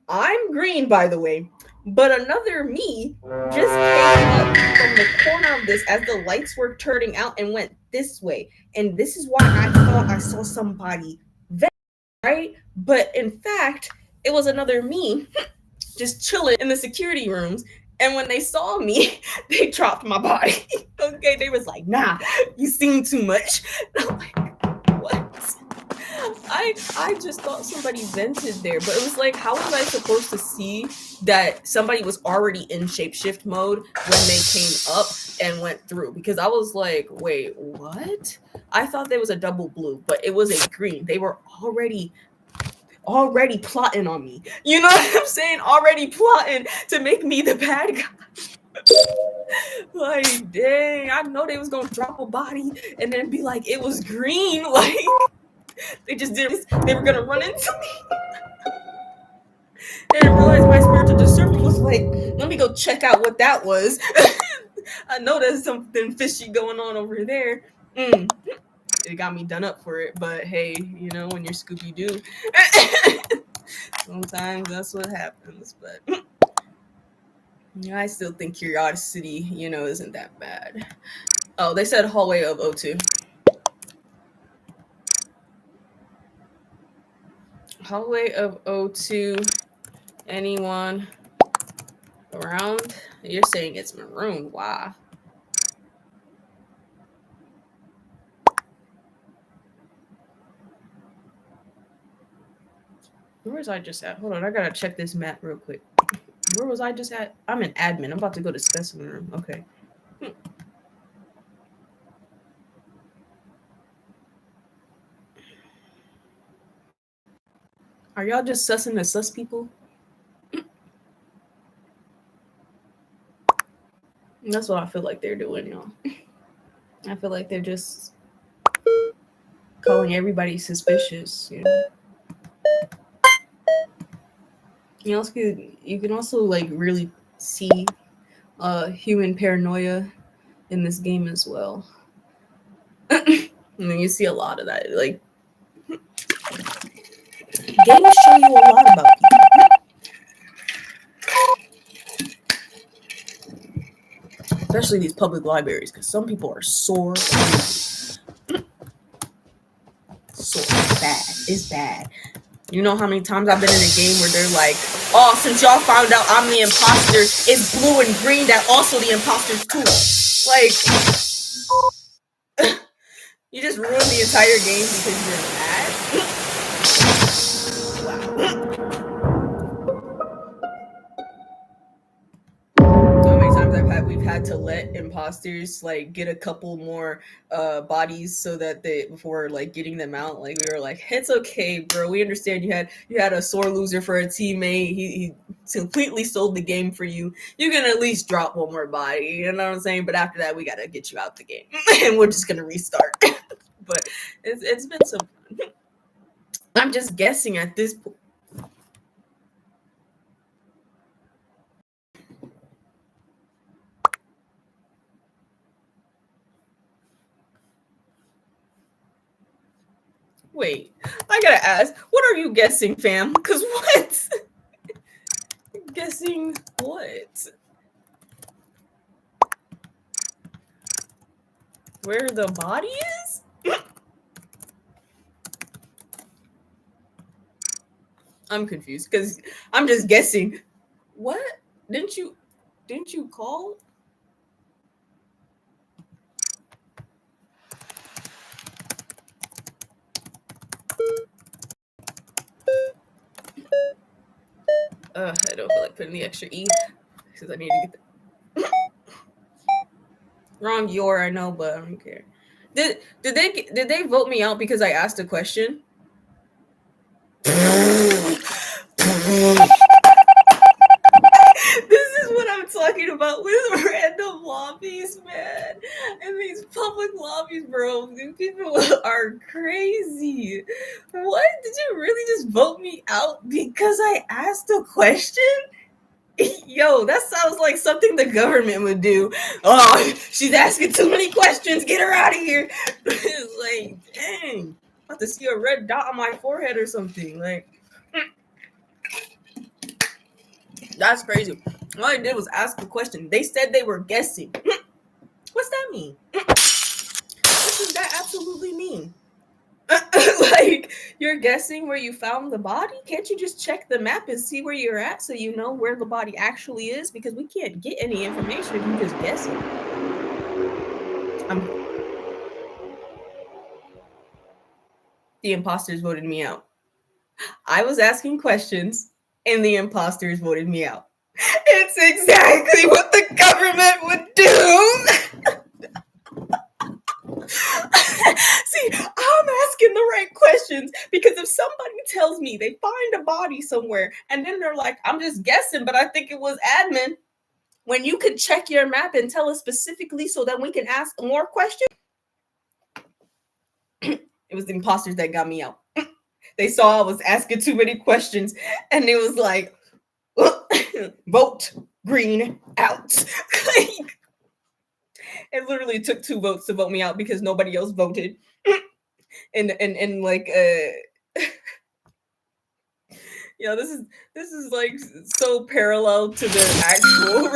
[SPEAKER 1] I'm green, by the way. But another me just came up from the corner of this as the lights were turning out and went this way. And this is why I thought I saw somebody there, right? But in fact, it was another me just chilling in the security rooms. And when they saw me, they dropped my body. Okay, they was like, "Nah, you seen too much." And I'm like, what? I just thought somebody vented there, but it was like, how was I supposed to see that somebody was already in shapeshift mode when they came up and went through? Because I was like, wait, what? I thought there was a double blue, but it was a green. They were already plotting on me. You know what I'm saying? Already plotting to make me the bad guy. Like, dang, I know they was gonna drop a body and then be like, it was green. Like, they just did this. They were gonna run into me. They didn't realize my spiritual discernment was like, let me go check out what that was. I know there's something fishy going on over there. It got me done up for it, but hey, you know, when you're Scooby Doo, sometimes that's what happens. But yeah, I still think curiosity, you know, isn't that bad. Oh, they said hallway of O2. Hallway of O2. Anyone around? You're saying it's maroon. Wow. Where was I just at? Hold on, I gotta check this map real quick. Where was I just at? I'm an admin. I'm about to go to specimen room. Okay. Are y'all just sussing the sus people? That's what I feel like they're doing, y'all. I feel like they're just calling everybody suspicious, you know. You can also like really see human paranoia in this game as well. I mean, you see a lot of that. Like, games show you a lot about people. Especially these public libraries, because some people are sore. It's bad. It's bad. You know how many times I've been in a game where they're like, oh, since y'all found out I'm the imposter, it's blue and green that also the imposters too. Like, you just ruined the entire game because you're mad. Wow. How many times we've had to let imposters like get a couple more bodies so that they before like getting them out. Like we were like, it's okay, bro. We understand you had a sore loser for a teammate. He completely sold the game for you. You can at least drop one more body. You know what I'm saying? But after that, we gotta get you out the game, and we're just gonna restart. But it's been so fun. I'm just guessing at this point. Wait, I gotta ask, what are you guessing, fam? Because what? Guessing what? Where the body is? I'm confused because I'm just guessing. What? Didn't you call? I don't feel like putting the extra E because I need to get the wrong your, I know, but I don't care. Did they vote me out because I asked a question? This is what I'm talking about with random lobbies, man. And these public lobbies, bro. These people are crazy. What? Did you really just vote me out because I asked a question? Yo, that sounds like something the government would do. Oh, she's asking too many questions. Get her out of here. It's like, dang. I'm about to see a red dot on my forehead or something. Like, that's crazy. All I did was ask a question. They said they were guessing. What's that mean? What does that absolutely mean? Like, you're guessing where you found the body? Can't you just check the map and see where you're at so you know where the body actually is? Because we can't get any information if you just guess it. The imposters voted me out. I was asking questions and the imposters voted me out. It's exactly what the government would do. See, I'm asking the right questions because if somebody tells me they find a body somewhere and then they're like, I'm just guessing, but I think it was admin, when you could check your map and tell us specifically so that we can ask more questions. It was the imposters that got me out. They saw I was asking too many questions and it was like, vote green out. It literally took 2 votes to vote me out because nobody else voted. and like this is like so parallel to the actual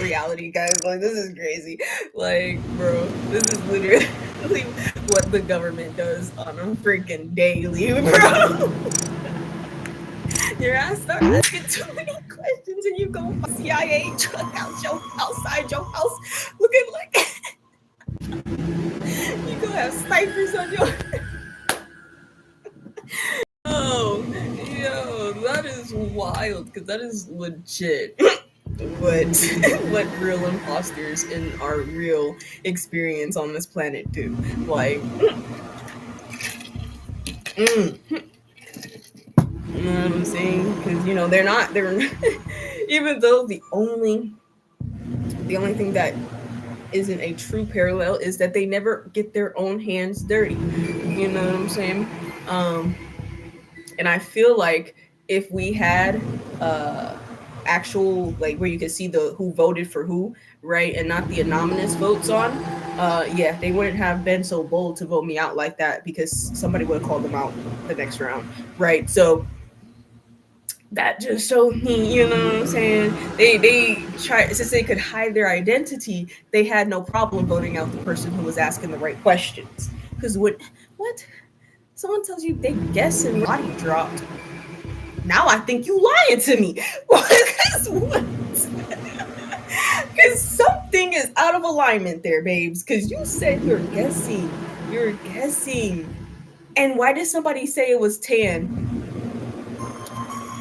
[SPEAKER 1] reality, guys. Like, this is crazy. Like, bro, this is literally what the government does on a freaking daily, bro. Your ass start asking too many questions and you go CIA truck outside your house looking like you go have snipers on your Oh, yo, that is wild because that is legit. what real imposters in our real experience on this planet do. Like, you know what I'm saying? Because they're even though the only thing that isn't a true parallel is that they never get their own hands dirty. You know what I'm saying? And I feel like if we had actual, like, where you could see the who voted for who, right, and not the anonymous votes on, yeah, they wouldn't have been so bold to vote me out like that because somebody would have called them out the next round, right? So that just showed me, you know what I'm saying? They tried, since they could hide their identity, they had no problem voting out the person who was asking the right questions. Because what? Someone tells you they guess and body dropped. Now I think you lying to me. Because what? Because something is out of alignment there, babes. Because you said you're guessing. You're guessing. And why did somebody say it was tan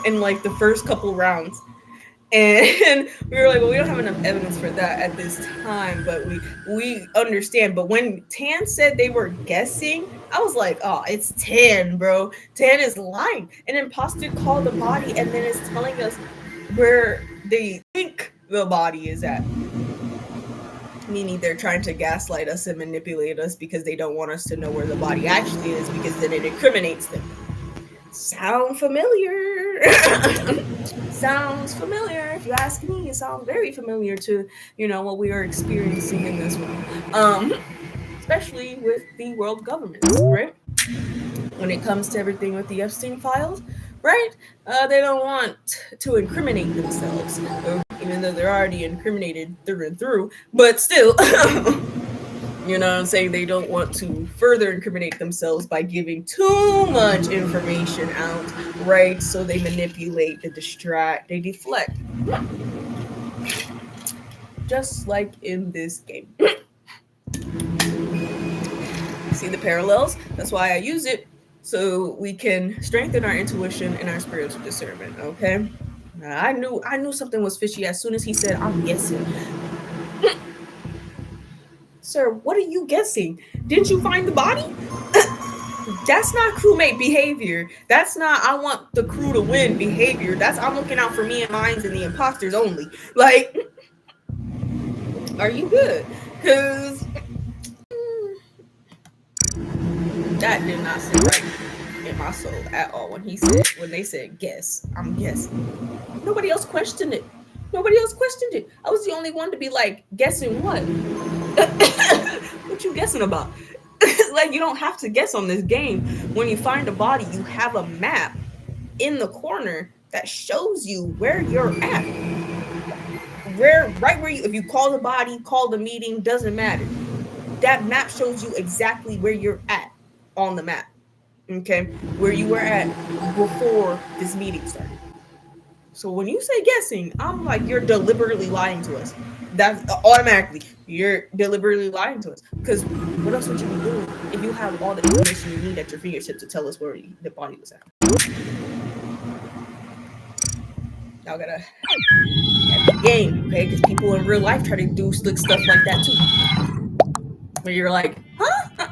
[SPEAKER 1] in like the first couple rounds? And we were like, well, we don't have enough evidence for that at this time, but we understand. But when Tan said they were guessing, I was like, oh, it's Tan, bro. Tan is lying. An imposter called the body and then is telling us where they think the body is at. Meaning they're trying to gaslight us and manipulate us because they don't want us to know where the body actually is, because then it incriminates them. Sound familiar? Sounds familiar. If you ask me, it sounds very familiar to, what we are experiencing in this world. Especially with the world governments, right? When it comes to everything with the Epstein files, right? They don't want to incriminate themselves, even though they're already incriminated through and through, but still. You know what I'm saying? They don't want to further incriminate themselves by giving too much information out, right? So they manipulate, they distract, they deflect. Just like in this game. See the parallels? That's why I use it, so we can strengthen our intuition and our spiritual discernment, okay? I knew something was fishy as soon as he said, I'm guessing. Sir, what are you guessing? Didn't you find the body? That's not crewmate behavior. That's not I want the crew to win behavior. That's I'm looking out for me and mines and the imposters only. Like, are you good? Because that did not sit right in my soul at all when they said guess. I'm guessing. Nobody else questioned it. I was the only one to be like, guessing what? What you guessing about? Like, you don't have to guess on this game. When you find a body, you have a map in the corner that shows you where you're at. where you, if you call the body, call the meeting, doesn't matter. That map shows you exactly where you're at on the map. Okay, where you were at before this meeting started. So when you say guessing, I'm like, you're deliberately lying to us. That's automatically you're deliberately lying to us. Because what else would you be doing if you have all the information you need at your fingertips to tell us where the body was at? Y'all gotta have the game, okay? Because people in real life try to do slick stuff like that too. Where you're like, huh?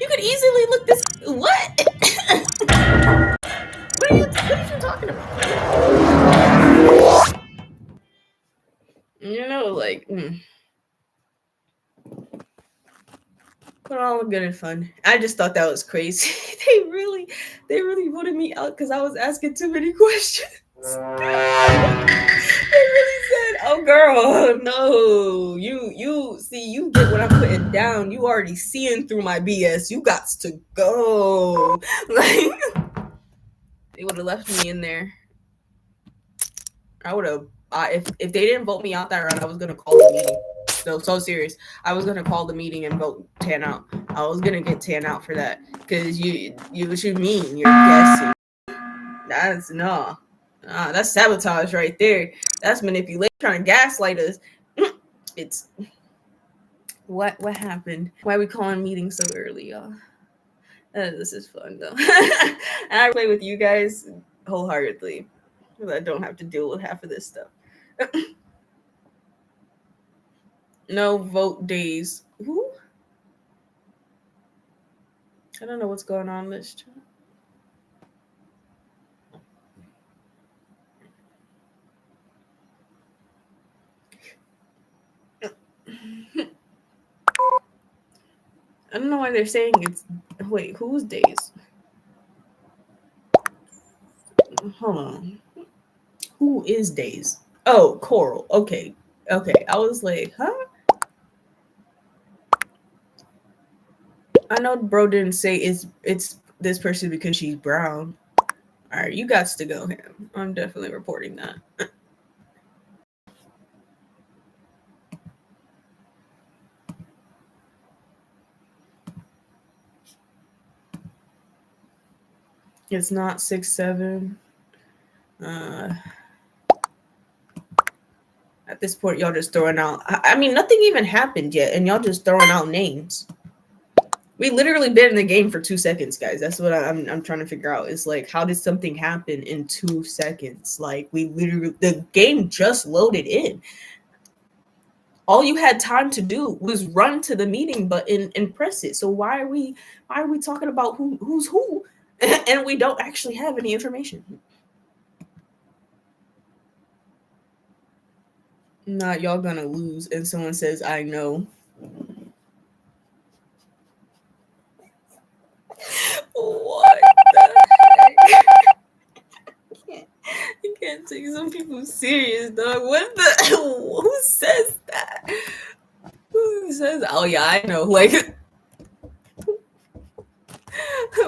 [SPEAKER 1] You could easily look this. What? What are you talking about? Like. But all good and fun. I just thought that was crazy. They really voted me out because I was asking too many questions. They really said, "Oh, girl, no, you see, you get what I'm putting down. You already seeing through my BS. You got to go." Like they would have left me in there. I would have. If they didn't vote me out that round, I was gonna call the meeting. No, so serious. I was gonna call the meeting and vote Tan out. I was gonna get Tan out for that because you what you mean? You're guessing. That's no. That's sabotage right there. That's manipulation, trying to gaslight us. It's what happened? Why are we calling meetings so early, y'all? This is fun though. And I play with you guys wholeheartedly because I don't have to deal with half of this stuff. No vote days. Who? I don't know what's going on in this chat. I don't know why they're saying it's. Wait, whose days? Hold on. Who is days? Oh, Coral. Okay. I was like, huh? I know bro didn't say it's this person because she's brown. All right, you got to go him. I'm definitely reporting that. It's not 6-7. At this point, y'all just throwing out. I mean, nothing even happened yet, and y'all just throwing out names. We literally been in the game for 2 seconds, guys. That's what I'm trying to figure out. Is like, how did something happen in 2 seconds? Like, we literally, the game just loaded in. All you had time to do was run to the meeting button and press it. So why are we talking about who's who, and we don't actually have any information? Not y'all gonna lose, and someone says, "I know." What the heck? You can't take some people serious, dog. What the? Who says that? Who says? Oh yeah, I know. Like,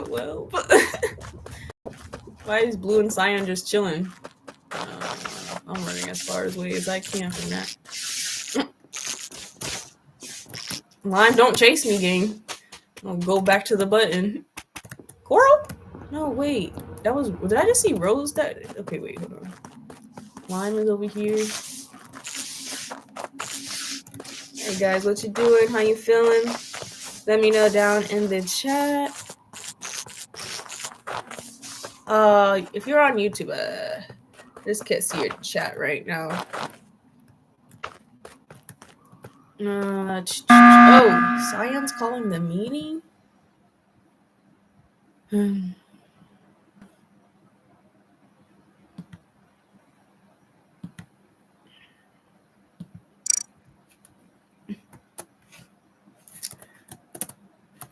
[SPEAKER 1] well, why is Blue and Cyan just chilling? I'm running as far away as I can from that. Lime, don't chase me, gang. I'll go back to the button. Coral? No, wait. That was. Did I just see Rose? That. Okay, wait, hold on. Lime is over here. Hey guys, what you doing? How you feeling? Let me know down in the chat. If you're on YouTube, just can't see your chat right now. Oh, Cyan's calling the meeting?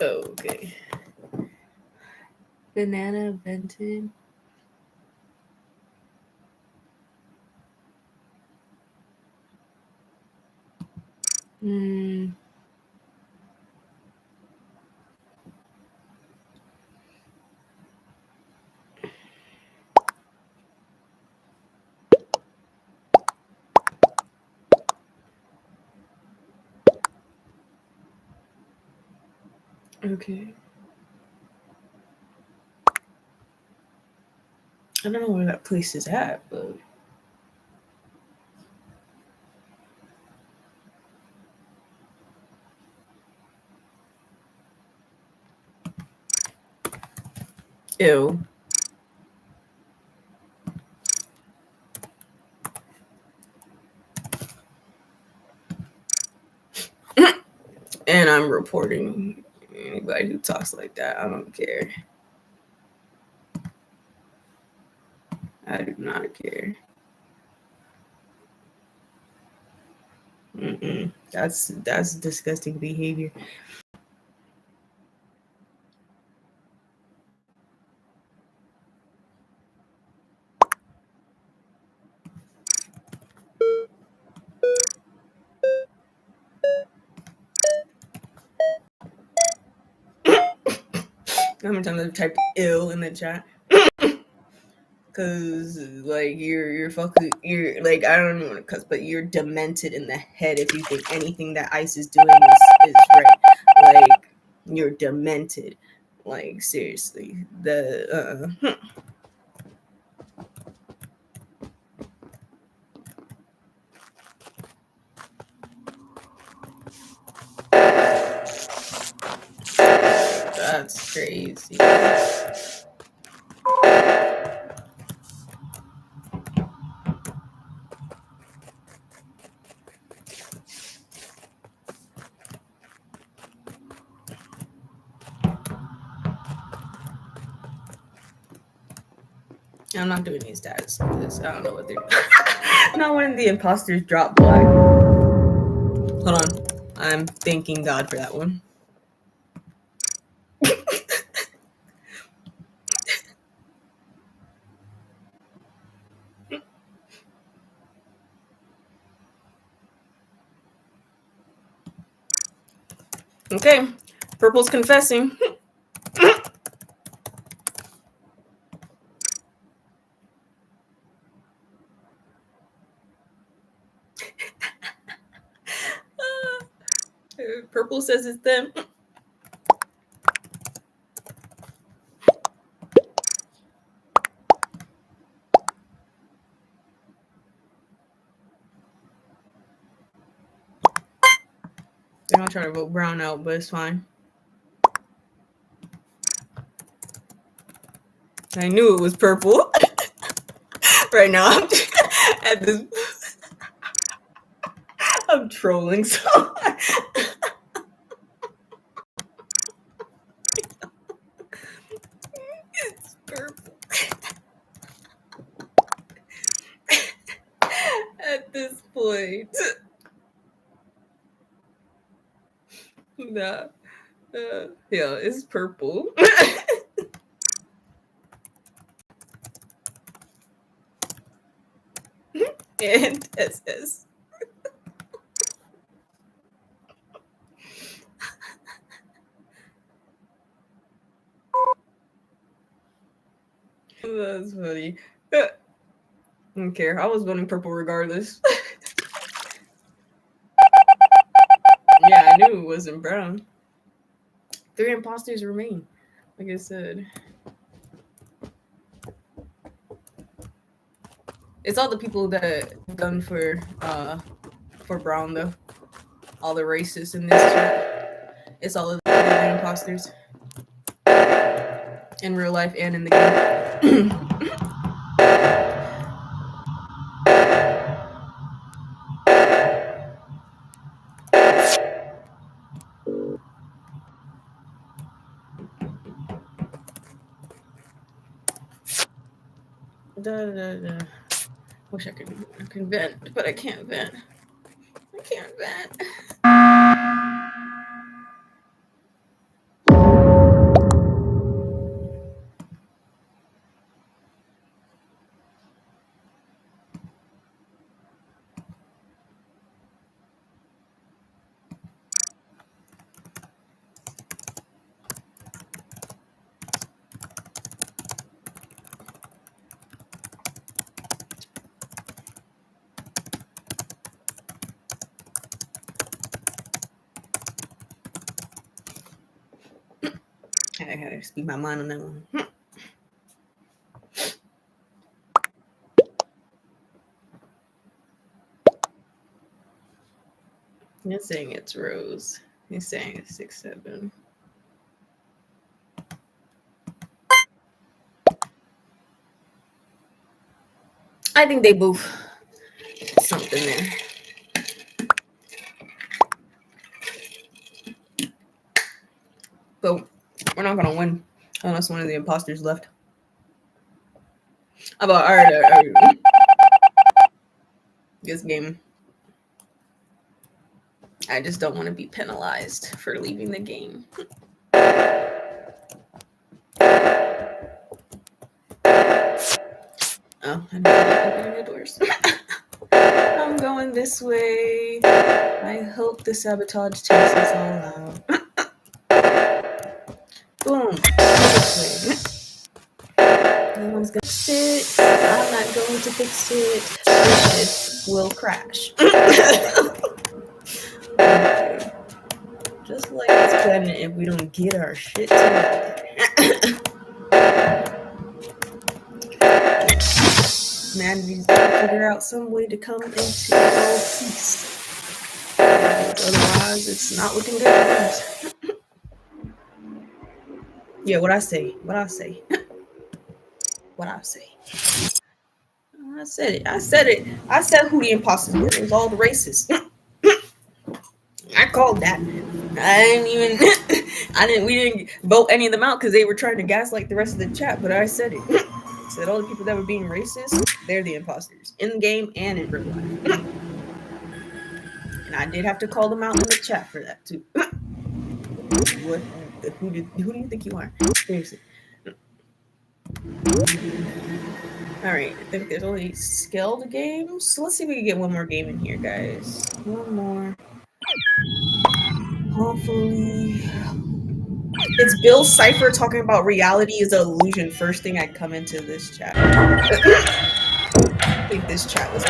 [SPEAKER 1] Okay. Banana Benton. Okay. I don't know where that place is at, but ew. And I'm reporting anybody who talks like that. I don't care. I do not care. That's disgusting behavior. How many times I've typed "ill" in the chat? Cause like you're fucking you're like I don't even want to cuss, but you're demented in the head if you think anything that ICE is doing is right. Like you're demented. Like seriously, that's crazy. I'm not doing these stats because I don't know what they're. Not when the imposters drop black. Hold on, I'm thanking God for that one. Okay, Purple's confessing. Purple says it's them. They're gonna try to vote Brown out, but it's fine. I knew it was Purple. Right now, I'm at this. I'm trolling so hard. It's Purple. At this point, nah. Yeah, it's Purple. And SS. That's funny. I don't care. I was voting Purple regardless. Yeah, I knew it wasn't Brown. 3 imposters remain. Like I said. It's all the people that done for Brown though. All the racists in this chat. It's all of the imposters. In real life and in the game. Wish I could vent, but I can't vent. I can't vent. had to speak my mind on that one. You're saying it's Rose. He's saying it's 6'7". I think they both something there. But we're not gonna win unless one of the imposters left. All right. This game, I just don't want to be penalized for leaving the game. Oh, I didn't open the doors. I'm going this way. I hope the sabotage takes us all out. Boom. No one's gonna fix it. I'm not going to fix it. This ship will crash. Okay. Just like this planet, if we don't get our shit together. Humanity's gotta figure out some way to come into world peace. Otherwise, it's not looking good for us. Yeah, what I say. I said it. I said who the imposters were. It was all the racists. I called that. We didn't vote any of them out because they were trying to gaslight the rest of the chat, but I said it. I said all the people that were being racist, they're the imposters. In the game and in real life. And I did have to call them out in the chat for that too. Who do you think you are? Seriously. Alright, I think there's only skilled games. So let's see if we can get one more game in here, guys. One more. Hopefully. It's Bill Cipher talking about reality is an illusion. First thing I come into this chat. I think this chat was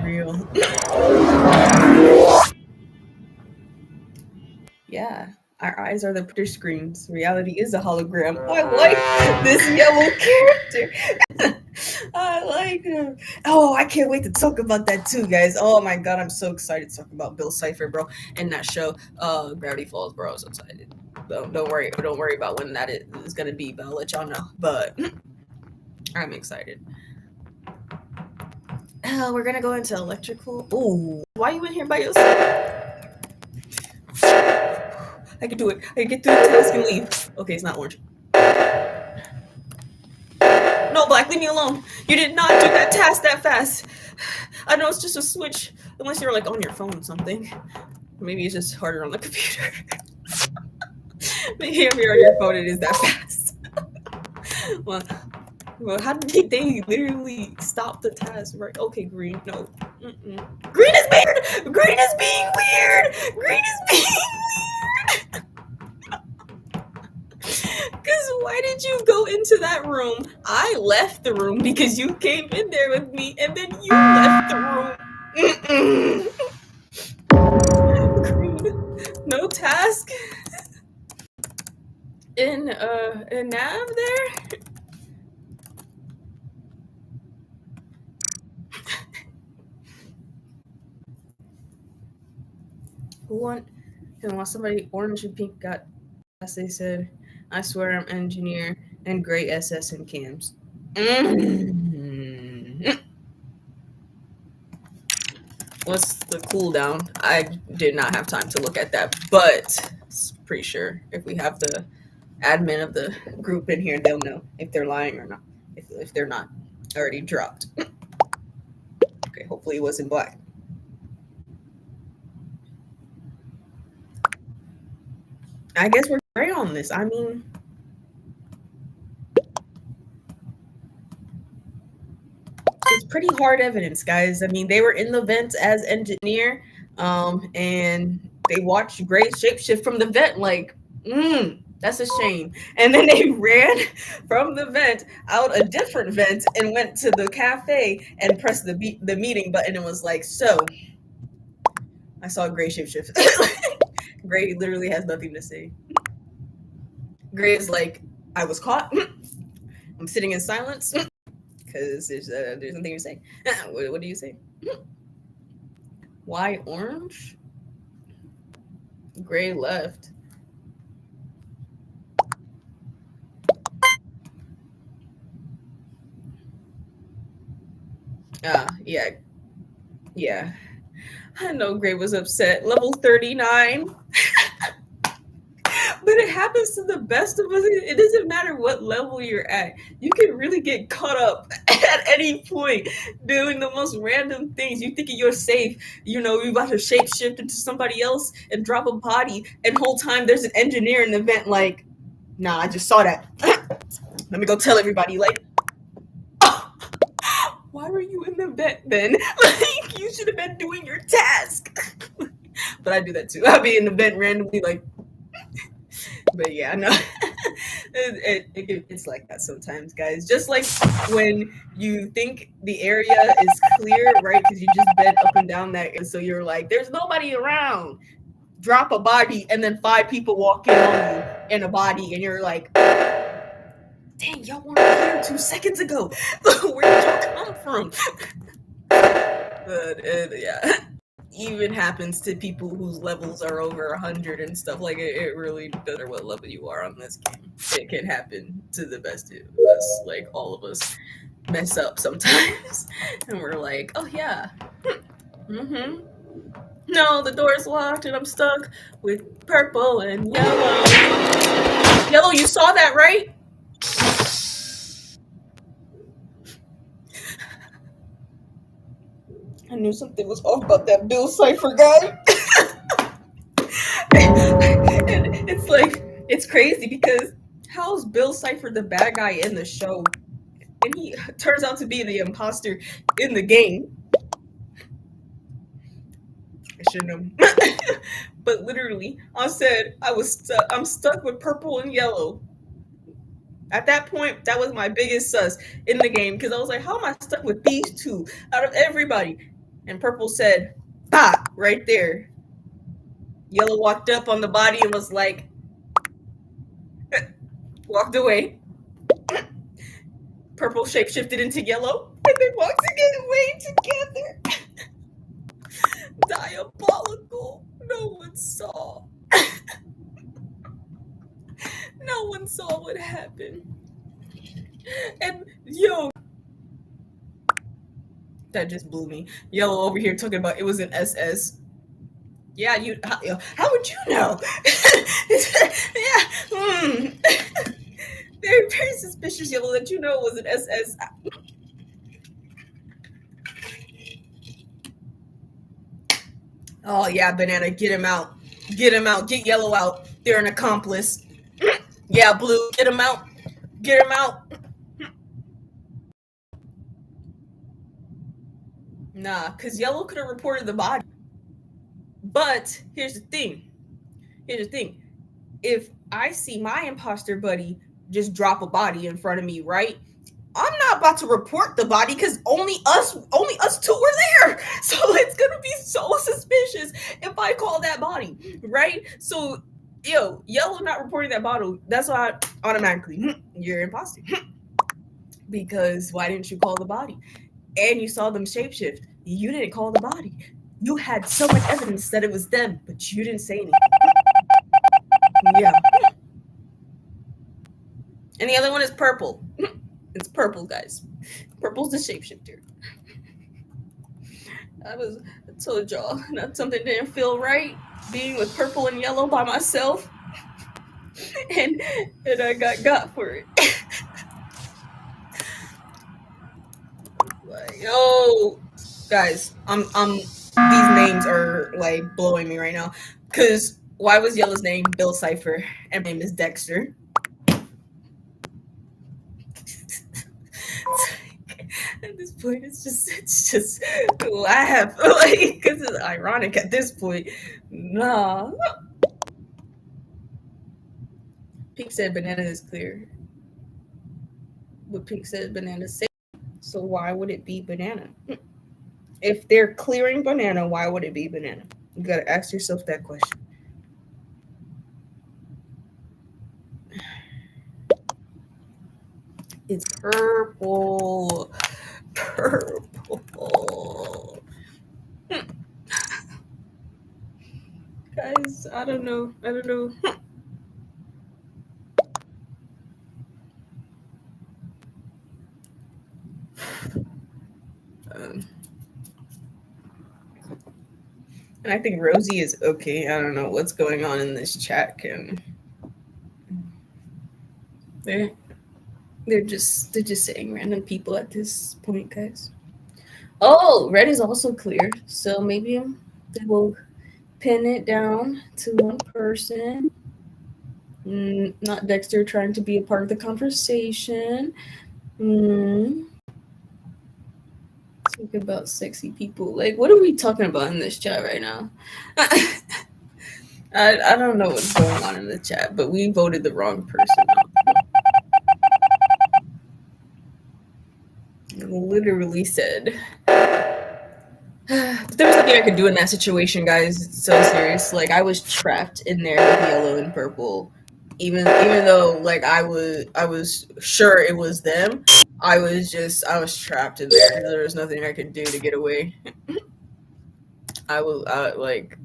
[SPEAKER 1] real. Yeah. Our eyes are the picture screens. Reality is a hologram. I like this yellow character. I like him. Oh, I can't wait to talk about that too, guys. Oh my god, I'm so excited to talk about Bill Cipher, bro, and that show, Gravity Falls, bro. I'm so excited. Don't worry about when that is gonna be, but I'll let y'all know. But I'm excited. We're gonna go into electrical. Ooh, why you in here by yourself? I can do it. I can get through the task and leave. Okay, it's not orange. No, Black, leave me alone. You did not do that task that fast. I know it's just a switch, unless you're like on your phone or something. Maybe it's just harder on the computer. Maybe if you're on your phone, it is that fast. Well, how did they literally stop the task? Right? Okay, green. No. Green is weird. Green is being weird. Green is being weird. Because why did you go into that room? I left the room because you came in there with me, and then you left the room. Green. No task. In nav there. Who want? And while somebody orange and pink got, as they said, I swear I'm engineer and gray SS and cams. What's the cooldown? I did not have time to look at that, but it's pretty sure if we have the admin of the group in here, they'll know if they're lying or not. If they're not already dropped. Okay, hopefully it wasn't black. I guess we're gray on this. I mean, it's pretty hard evidence, guys. I mean, they were in the vents as engineer, and they watched Gray shapeshift from the vent. Like, that's a shame. And then they ran from the vent out a different vent and went to the cafe and pressed the meeting button and was like, so I saw Gray shapeshift. Gray literally has nothing to say. Gray is like, I was caught. I'm sitting in silence because there's nothing to say. What do you say? Why orange? Gray left. Yeah. Yeah. I know Gray was upset. Level 39. But it happens to the best of us. It doesn't matter what level you're at. You can really get caught up at any point doing the most random things. You thinking you're safe. You know, you're about to shapeshift into somebody else and drop a body. And whole time there's an engineer in the vent like, nah, I just saw that. Let me go tell everybody. Like, oh, why were you in the vent then? Like, you should have been doing your task. But I do that too. I'll be in the vent randomly like, but yeah, no, it's like that sometimes, guys. Just like when you think the area is clear, right? Because you just bed up and down that, and so you're like, "There's nobody around." Drop a body, and then 5 people walk in on you in a body, and you're like, "Dang, y'all weren't here 2 seconds ago. Where did y'all come from?" But yeah. Even happens to people whose levels are over 100 and stuff. Like it really doesn't matter what level you are on this game. It can happen to the best of us. Like all of us mess up sometimes, and we're like, "Oh yeah, no, the door's locked, and I'm stuck with purple and yellow." Yellow, you saw that, right? I knew something was off about that Bill Cipher guy. And it's like, it's crazy because how's Bill Cipher the bad guy in the show? And he turns out to be the imposter in the game. I shouldn't have. But literally, I said I'm stuck with purple and yellow. At that point, that was my biggest sus in the game because I was like, how am I stuck with these two out of everybody? And purple said, "Bah!" right there. Yellow walked up on the body and was like, walked away. Purple shapeshifted into yellow and then walked again away together. Diabolical. No one saw. No one saw what happened. And yo, that just blew me. Yellow over here talking about it was an SS. Yeah, how would you know? Yeah. Very, very suspicious, Yellow, that you know it was an SS. Oh yeah, Banana, get him out. Get him out. Get Yellow out. They're an accomplice. Yeah, Blue, get him out. Get him out. Nah, because Yellow could have reported the body. But here's the thing. If I see my imposter buddy just drop a body in front of me, right? I'm not about to report the body because only us two were there. So it's gonna be so suspicious if I call that body, right? So Yellow not reporting that bottle, that's why automatically you're imposter. Because why didn't you call the body? And you saw them shapeshift. You didn't call the body. You had so much evidence that it was them, but you didn't say anything. Yeah. And the other one is purple. It's purple, guys. Purple's the shapeshifter. I told y'all that something didn't feel right being with purple and yellow by myself. And I got for it. Like, yo, guys, these names are like blowing me right now. Cause why was Yellow's name Bill Cipher and my name is Dexter? At this point, it's just laugh, like, because it's ironic at this point. Nah. Pink said banana is clear, but Pink said banana safe. So why would it be banana? If they're clearing banana, why would it be banana? You gotta ask yourself that question. It's purple. Purple. Guys, I don't know. I don't know. Um, and I think Rosie is okay. I don't know what's going on in this chat. Can they're they're just saying random people at this point, guys. Oh, red is also clear, so maybe they will pin it down to one person. Not Dexter trying to be a part of the conversation. Mm, Talk about sexy people. Like, what are we talking about in this chat right now? I don't know what's going on in the chat, but we voted the wrong person. Literally said. But there was nothing I could do in that situation, guys. It's so serious. Like I was trapped in there with yellow and purple. Even though like I was sure it was them, I was trapped in there. There was nothing I could do to get away. I was like,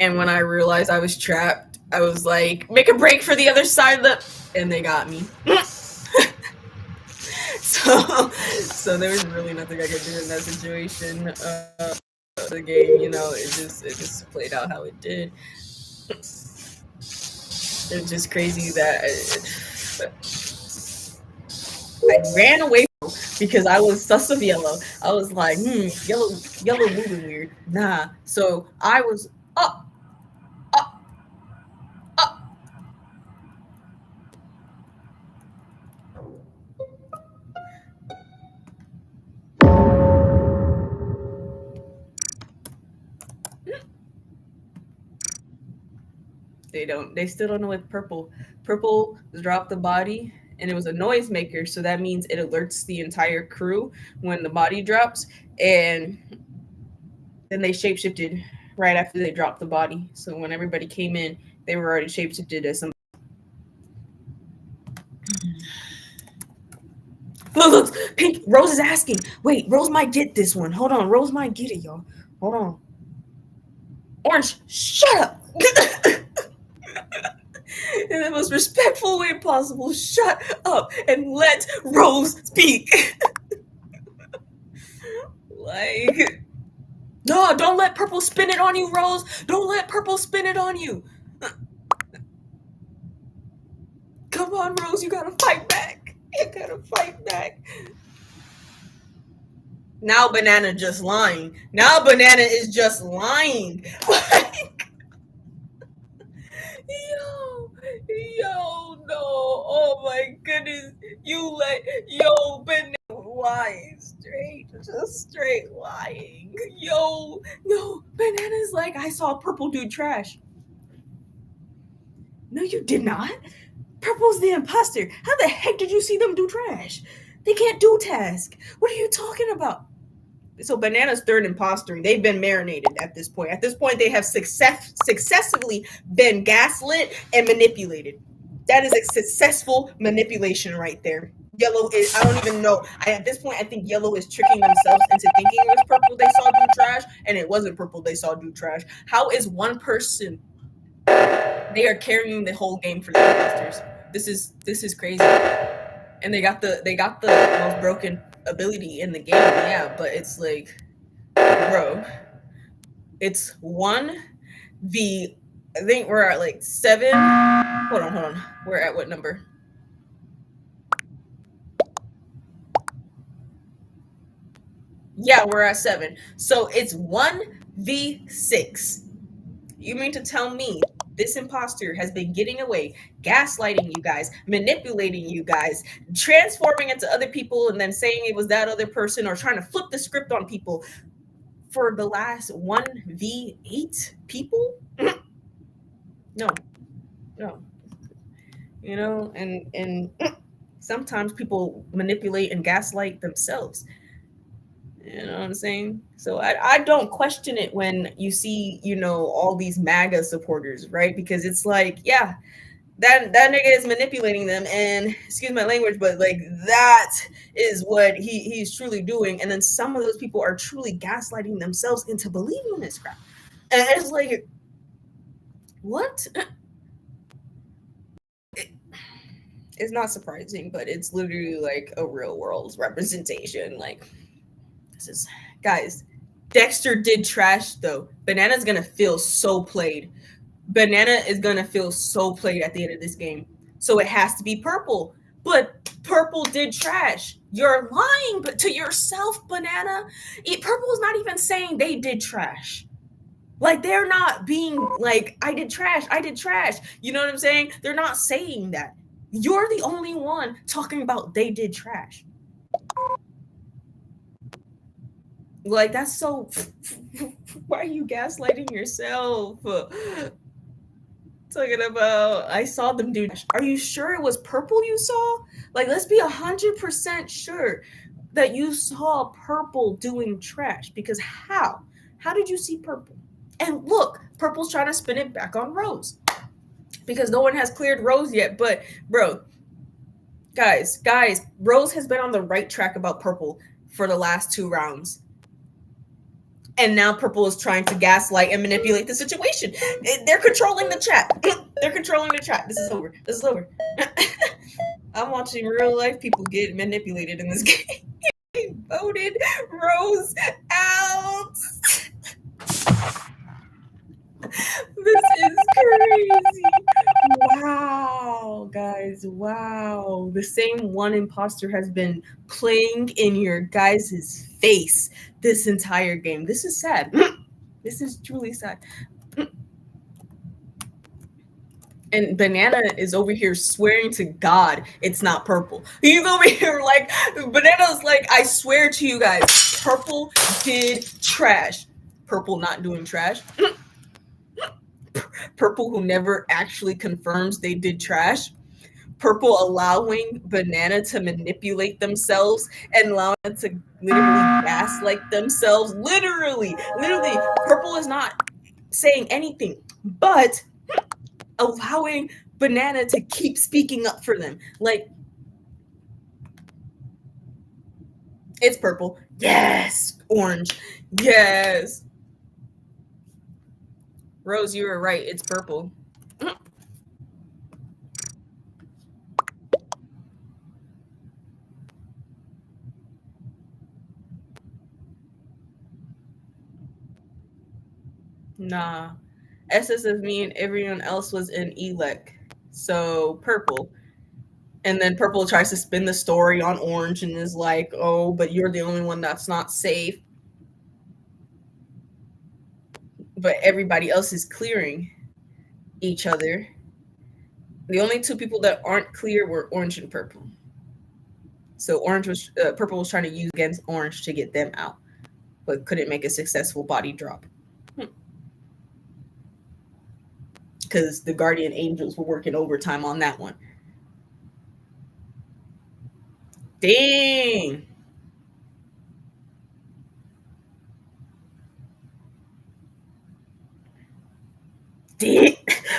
[SPEAKER 1] and when I realized I was trapped, I was like, make a break for the other side of the, and they got me. So there was really nothing I could do in that situation. The game, it just played out how it did. It's just crazy that I ran away because I was sus of yellow. I was like, yellow moving weird. Nah. So I was up, up, up. They still don't know it's purple. Purple dropped the body and it was a noisemaker, so that means it alerts the entire crew when the body drops, and then they shapeshifted right after they dropped the body. So when everybody came in, they were already shapeshifted as some. Look, Pink. Rose is asking. Wait, Rose might get this one. Hold on, Rose might get it, y'all. Hold on. Orange, shut up. In the most respectful way possible, shut up and let Rose speak. Like, no, don't let purple spin it on you, Rose. Don't let purple spin it on you. Come on, Rose, you gotta fight back. You gotta fight back. Now Banana just lying. Now Banana is just lying. Like, yo, no. Oh my goodness. Banana lying straight. Just straight lying. Yo, no. Banana's like, I saw purple do trash. No, you did not. Purple's the imposter. How the heck did you see them do trash? They can't do task. What are you talking about? So Banana's third imposter. They've been marinated at this point. At this point, they have successively been gaslit and manipulated. That is a successful manipulation right there. Yellow is, I don't even know. At this point, I think yellow is tricking themselves into thinking it was purple they saw do trash, and it wasn't purple they saw do trash. How is one person, they are carrying the whole game for the imposters? This is crazy. And they got the most broken ability in the game, yeah, but it's like, bro, it's 1v, I think we're at like 7. Hold on. We're at what number? Yeah, we're at 7. So it's 1v6. You mean to tell me this imposter has been getting away, gaslighting you guys, manipulating you guys, transforming into other people, and then saying it was that other person, or trying to flip the script on people for the last 1v8 people? No. And sometimes people manipulate and gaslight themselves. You know what I'm saying? So I don't question it when you see, all these MAGA supporters, right? Because it's like, yeah, that nigga is manipulating them, and excuse my language, but like that is what he's truly doing. And then some of those people are truly gaslighting themselves into believing in this crap. And it's like, what? It's not surprising, but it's literally like a real world representation. Like, this is, guys, Dexter did trash though. Banana's gonna feel so played. Banana is gonna feel so played at the end of this game. So it has to be purple. But purple did trash. You're lying to yourself, Banana. Purple is not even saying they did trash. Like, they're not being like, I did trash, I did trash. You know what I'm saying? They're not saying that. You're the only one talking about they did trash. Like, that's so. Why are you gaslighting yourself? Talking about, I saw them do. Are you sure it was purple you saw? Like, let's be 100% sure that you saw purple doing trash. Because how? How did you see purple? And look, purple's trying to spin it back on Rose. Because no one has cleared Rose yet. But, bro, guys, Rose has been on the right track about purple for the last 2 rounds. And now purple is trying to gaslight and manipulate the situation. They're controlling the chat. They're controlling the chat. This is over. This is over. I'm watching real life people get manipulated in this game. Voted Rose out. This is crazy. Wow, guys. Wow. The same one imposter has been playing in your guys' face this entire game. This is sad. This is truly sad. And Banana is over here swearing to God it's not purple. He's over here like, Banana's like, I swear to you guys, purple did trash. Purple not doing trash. Purple who never actually confirms they did trash. Purple allowing Banana to manipulate themselves and allowing them to literally gaslight themselves. Literally, Purple is not saying anything, but allowing Banana to keep speaking up for them. Like, it's purple. Yes. Orange. Yes. Rose, you were right. It's purple. Nah. SSF me and everyone else was in elec. So purple. And then purple tries to spin the story on orange and is like, oh, but you're the only one that's not safe. But everybody else is clearing each other. The only 2 people that aren't clear were orange and purple. So purple was trying to use against orange to get them out, but couldn't make a successful body drop. Because the guardian angels were working overtime on that one. Dang.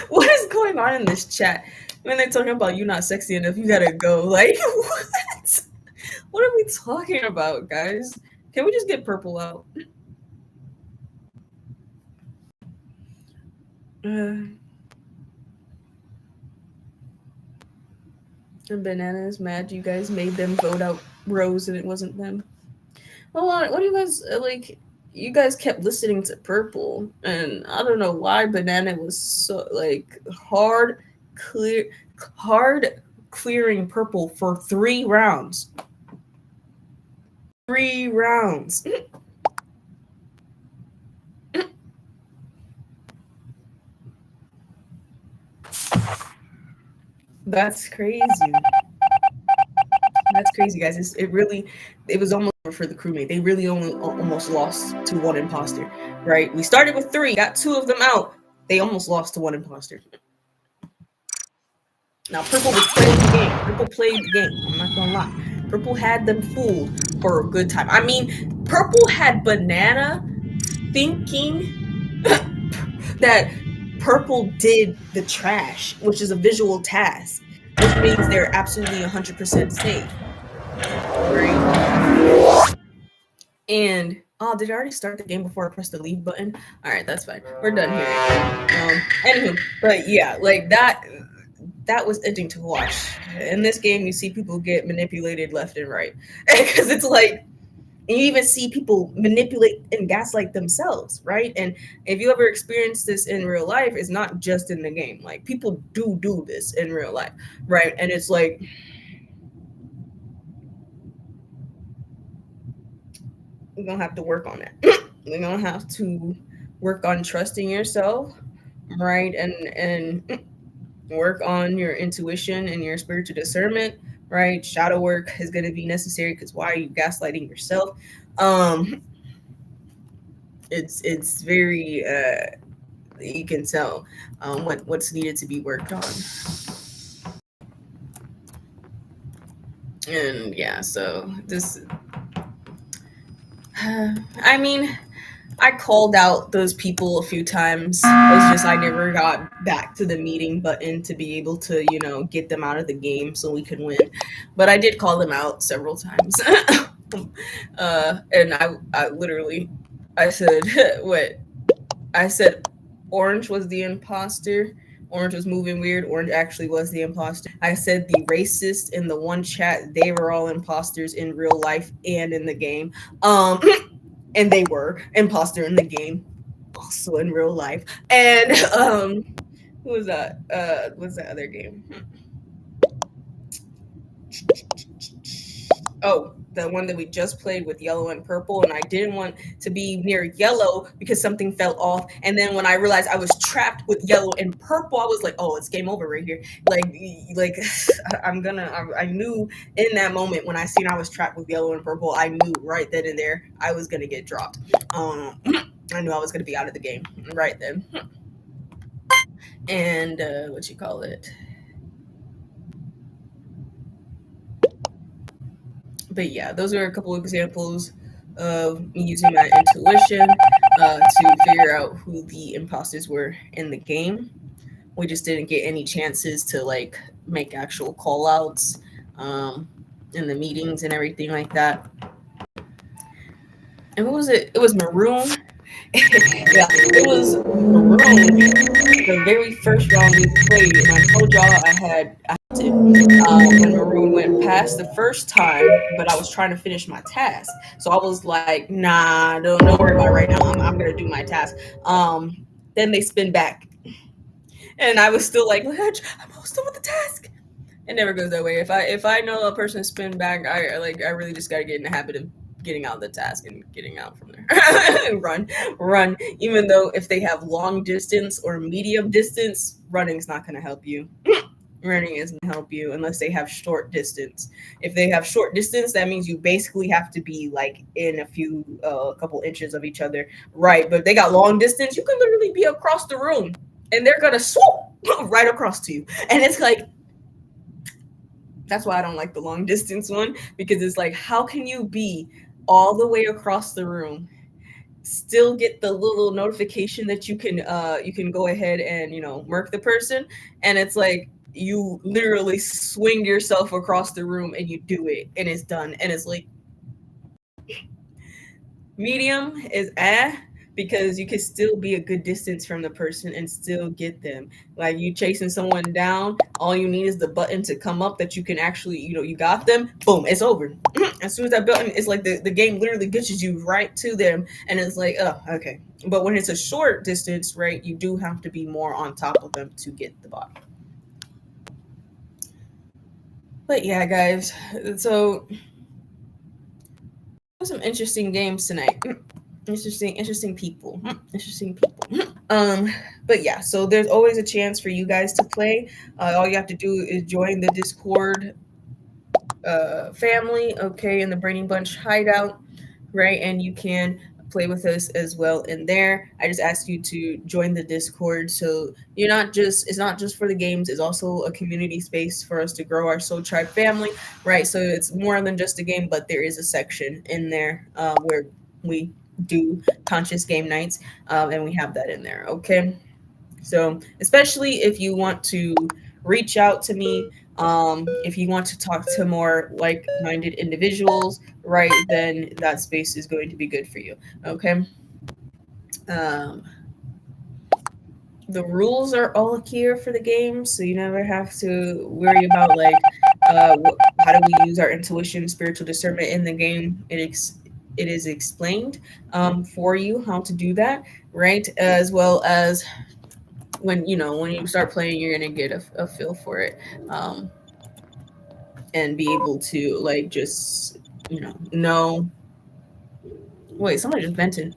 [SPEAKER 1] What is going on in this chat? When they're talking about you not sexy enough, you gotta go. Like, what? What are we talking about, guys? Can we just get purple out? And Banana is mad you guys made them vote out Rose and it wasn't them. Well, what do you guys like? You guys kept listening to purple, and I don't know why Banana was so like hard clearing purple for 3 rounds. 3 rounds. That's crazy. That's crazy, guys. It was almost for the crewmate. They really only almost lost to 1 imposter, right? We started with 3, got 2 of them out. They almost lost to 1 imposter. Now, purple was playing the game. Purple played the game. I'm not gonna lie. Purple had them fooled for a good time. I mean, Purple had banana thinking that purple did the trash, which is a visual task, which means they're absolutely 100% safe, right? And oh, did I already start the game before I pressed the leave button? All right, that's fine. We're done here. Anywho, but yeah, like that was interesting to watch. In this game, you see people get manipulated left and right because it's like and you even see people manipulate and gaslight themselves, right? And if you ever experience this in real life, it's not just in the game. Like people do this in real life, right? And it's like we're gonna have to work on it. We're gonna have to work on trusting yourself, right? And work on your intuition and your spiritual discernment, right? Shadow work is gonna be necessary because why are you gaslighting yourself? Um, it's very you can tell what's needed to be worked on. And yeah, so this I mean, I called out those people a few times. It's just I never got back to the meeting button to be able to, get them out of the game so we could win. But I did call them out several times. And I literally I said what I said Orange was the imposter. Orange was moving weird. Orange actually was the imposter. I said the racist in the one chat, they were all imposters in real life and in the game. And they were imposter in the game, also in real life. And who was that? What's that other game? Oh, the one that we just played with yellow and purple, and I didn't want to be near yellow because something fell off. And then when I realized I was trapped with yellow and purple, I was like, "Oh, it's game over right here." Like I knew in that moment when I seen I was trapped with yellow and purple, I knew right then and there I was gonna get dropped. I knew I was gonna be out of the game right then. And what you call it? But yeah, those are a couple examples of me using my intuition to figure out who the imposters were in the game. We just didn't get any chances to like make actual call outs in the meetings and everything like that. And what was it? It was Maroon. Yeah, it was Maroon. The very first round we played, and I told y'all I had to when Maroon went past the first time, but I was trying to finish my task. So I was like, nah, don't worry about it right now. I'm gonna do my task. Then they spin back, and I was still like, I'm still with the task. It never goes that way. If I know a person spin back, I really just gotta get in the habit of getting out of the task and getting out from there and run. Even though if they have long distance or medium distance, running's not gonna help you. Running isn't help you unless they have short distance. If they have short distance, that means you basically have to be like in a couple inches of each other, right? But if they got long distance, you can literally be across the room and they're gonna swoop right across to you, and it's like that's why I don't like the long distance one because it's like how can you be all the way across the room still get the little notification that you can go ahead and murk the person, and it's like you literally swing yourself across the room and you do it and it's done, and it's like medium is because you can still be a good distance from the person and still get them. Like you chasing someone down, all you need is the button to come up that you can actually, you got them, boom, it's over. As soon as that button, it's like the game literally gets you right to them, and it's like, oh, okay. But when it's a short distance, right, you do have to be more on top of them to get the body. But yeah, guys, so some interesting games tonight. Interesting people. Interesting people. But yeah, so there's always a chance for you guys to play. All you have to do is join the Discord family, okay, in the Braining Bunch hideout, right? And you can play with us as well in there. I just asked you to join the Discord, so it's not just for the games, it's also a community space for us to grow our Soul Tribe family, right? So it's more than just a game, but there is a section in there where we do conscious game nights, and we have that in there. Okay, so especially if you want to reach out to me, if you want to talk to more like-minded individuals, right, then that space is going to be good for you. Okay. Um, the rules are all here for the game, so you never have to worry about like how do we use our intuition, spiritual discernment in the game. It is explained for you how to do that, right? As well as when when you start playing, you're gonna get a feel for it, um, and be able to like just know. Wait, somebody just vented.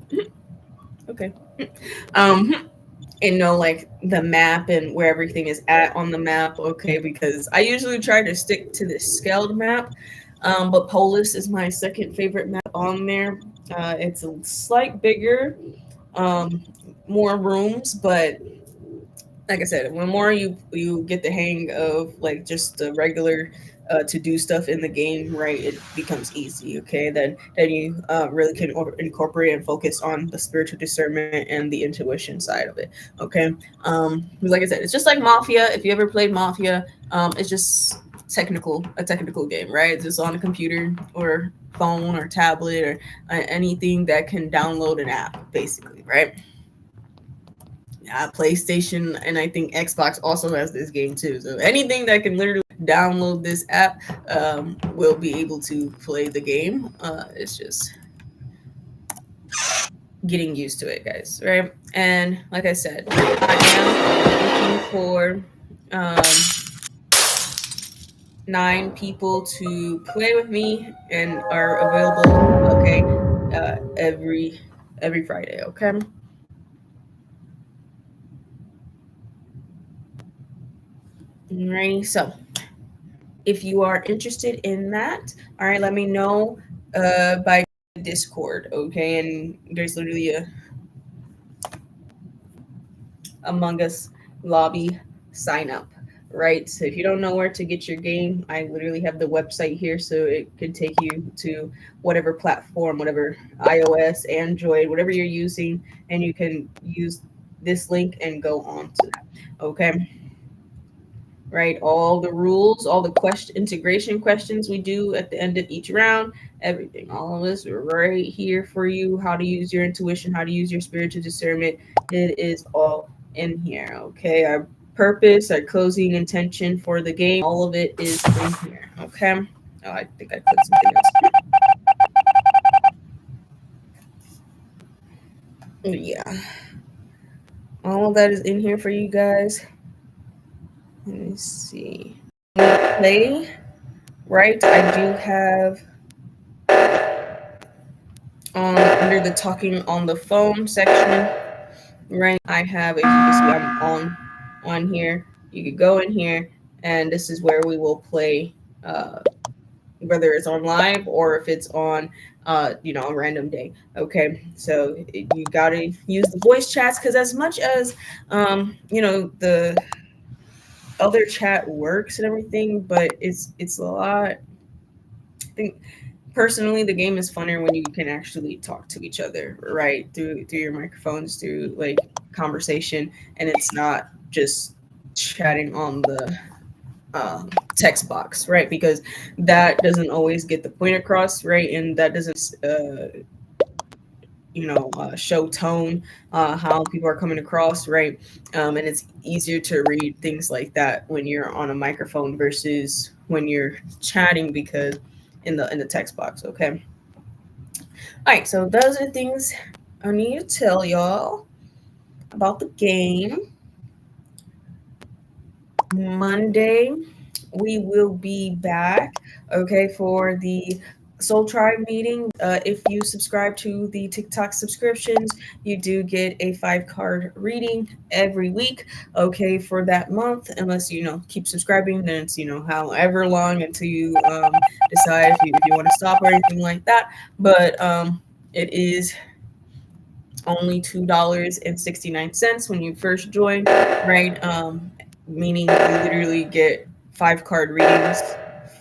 [SPEAKER 1] Okay. Um, and know like the map and where everything is at on the map. Okay, because I usually try to stick to the scaled map, but Polis is my second favorite map on there. It's a slight bigger, um, more rooms, but like I said, when more you get the hang of like just the regular to do stuff in the game, right? It becomes easy. Okay, then you really can incorporate and focus on the spiritual discernment and the intuition side of it. Okay, like I said, it's just like Mafia. If you ever played Mafia, it's just a technical game, right? It's just on a computer or phone or tablet or anything that can download an app, basically, right? PlayStation and I think Xbox also has this game too. So anything that can literally download this app will be able to play the game. It's just getting used to it, guys, right? And like I said, I am looking for 9 people to play with me and are available. Okay, every Friday. Okay. Alrighty, so if you are interested in that, all right, let me know by Discord, okay? And there's literally a Among Us lobby sign up, right? So if you don't know where to get your game, I literally have the website here, so it can take you to whatever platform, whatever iOS, Android, whatever you're using, and you can use this link and go on to that, okay? Right? All the rules, all the integration questions we do at the end of each round, everything, all of this right here for you. How to use your intuition, how to use your spiritual discernment. It is all in here. Okay. Our purpose, our closing intention for the game, all of it is in here. Okay. Oh, I think I put something else. Yeah. All of that is in here for you guys. Let me see. Play, right? I do have under the talking on the phone section, right? I have, if you can see, I'm on here. You could go in here, and this is where we will play, whether it's on live or if it's on, a random day. Okay, so you gotta use the voice chats because as much as, the other chat works and everything, but it's a lot. I think personally the game is funner when you can actually talk to each other, right, through your microphones, through like conversation, and it's not just chatting on the text box, right? Because that doesn't always get the point across, right? And that doesn't show tone, how people are coming across, right? And it's easier to read things like that when you're on a microphone versus when you're chatting, because in the text box. Okay. All right, so those are things I need to tell y'all about the game. Monday, we will be back, okay, for the Soul Tribe meeting. If you subscribe to the TikTok subscriptions, you do get a 5 card reading every week, okay, for that month. Unless keep subscribing, then it's however long until you decide if you want to stop or anything like that. But it is only $2.69 when you first join, right? Meaning you literally get 5 card readings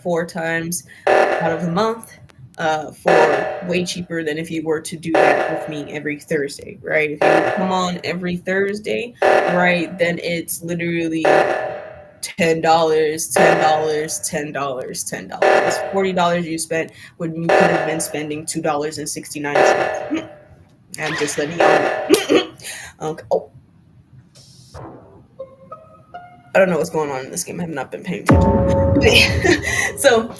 [SPEAKER 1] 4 times out of the month. for way cheaper than if you were to do that with me every Thursday, right? If you come on every Thursday, right, then it's literally $10, $10, $10, $10. $40 you spent when you could have been spending $2.69. I'm just letting y'all know. Okay. Oh, I don't know what's going on in this game. I have not been paying attention. So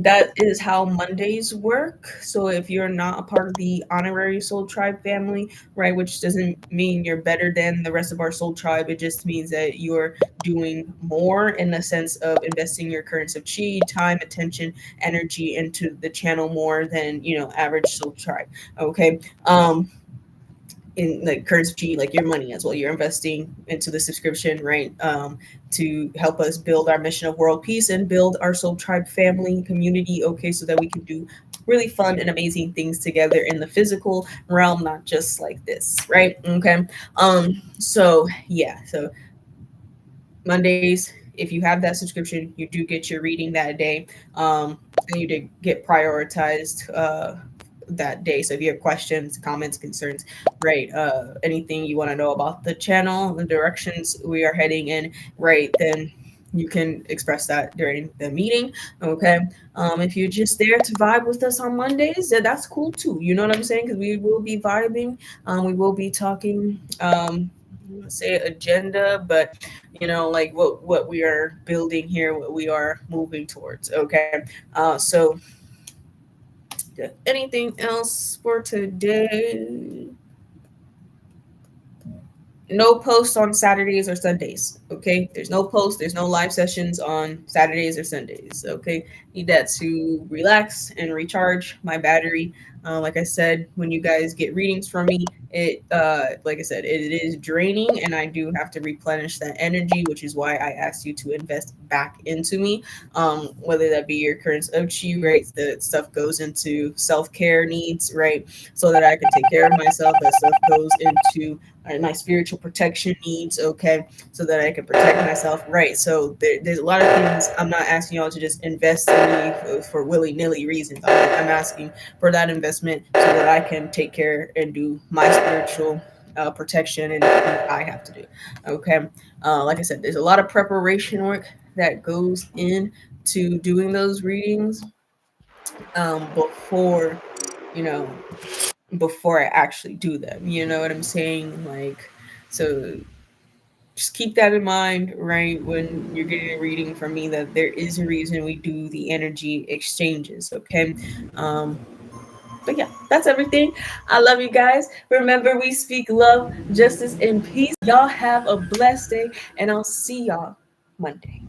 [SPEAKER 1] that is how Mondays work. So if you're not a part of the honorary Soul Tribe family, right, which doesn't mean you're better than the rest of our Soul Tribe, it just means that you're doing more in the sense of investing your currents of chi, time, attention, energy into the channel more than average Soul Tribe. Okay. In like currency, like your money as well, you're investing into the subscription, right, to help us build our mission of world peace and build our Soul Tribe family community, okay, so that we can do really fun and amazing things together in the physical realm, not just like this, right? Okay. So yeah, so Mondays, if you have that subscription, you do get your reading that day, and you did get prioritized that day. So if you have questions, comments, concerns, right, anything you want to know about the channel, the directions we are heading in, right, then you can express that during the meeting. Okay. If you're just there to vibe with us on Mondays, then that's cool too. You know what I'm saying? Because we will be vibing. We will be talking. Say agenda, but like what we are building here, what we are moving towards. Okay. So anything else for today? No posts on Saturdays or Sundays. Okay, there's no posts. There's no live sessions on Saturdays or Sundays. Okay, need that to relax and recharge my battery. Like I said, when you guys get readings from me, like I said, it is draining, and I do have to replenish that energy, which is why I asked you to invest back into me. Whether that be your current of chi, right? The stuff goes into self care needs, right? So that I can take care of myself. That stuff goes into my spiritual protection needs, okay, so that I can protect myself, right? So there's a lot of things. I'm not asking y'all to just invest in me for willy-nilly reasons. I'm asking for that investment so that I can take care and do my spiritual protection and things I have to do, okay. Like I said, there's a lot of preparation work that goes into doing those readings before you know before I actually do them. You know what I'm saying? Like, so just keep that in mind, right? When you're getting a reading from me, that there is a reason we do the energy exchanges, okay? But yeah, that's everything. I love you guys. Remember, we speak love, justice, and peace. Y'all have a blessed day, and I'll see y'all Monday.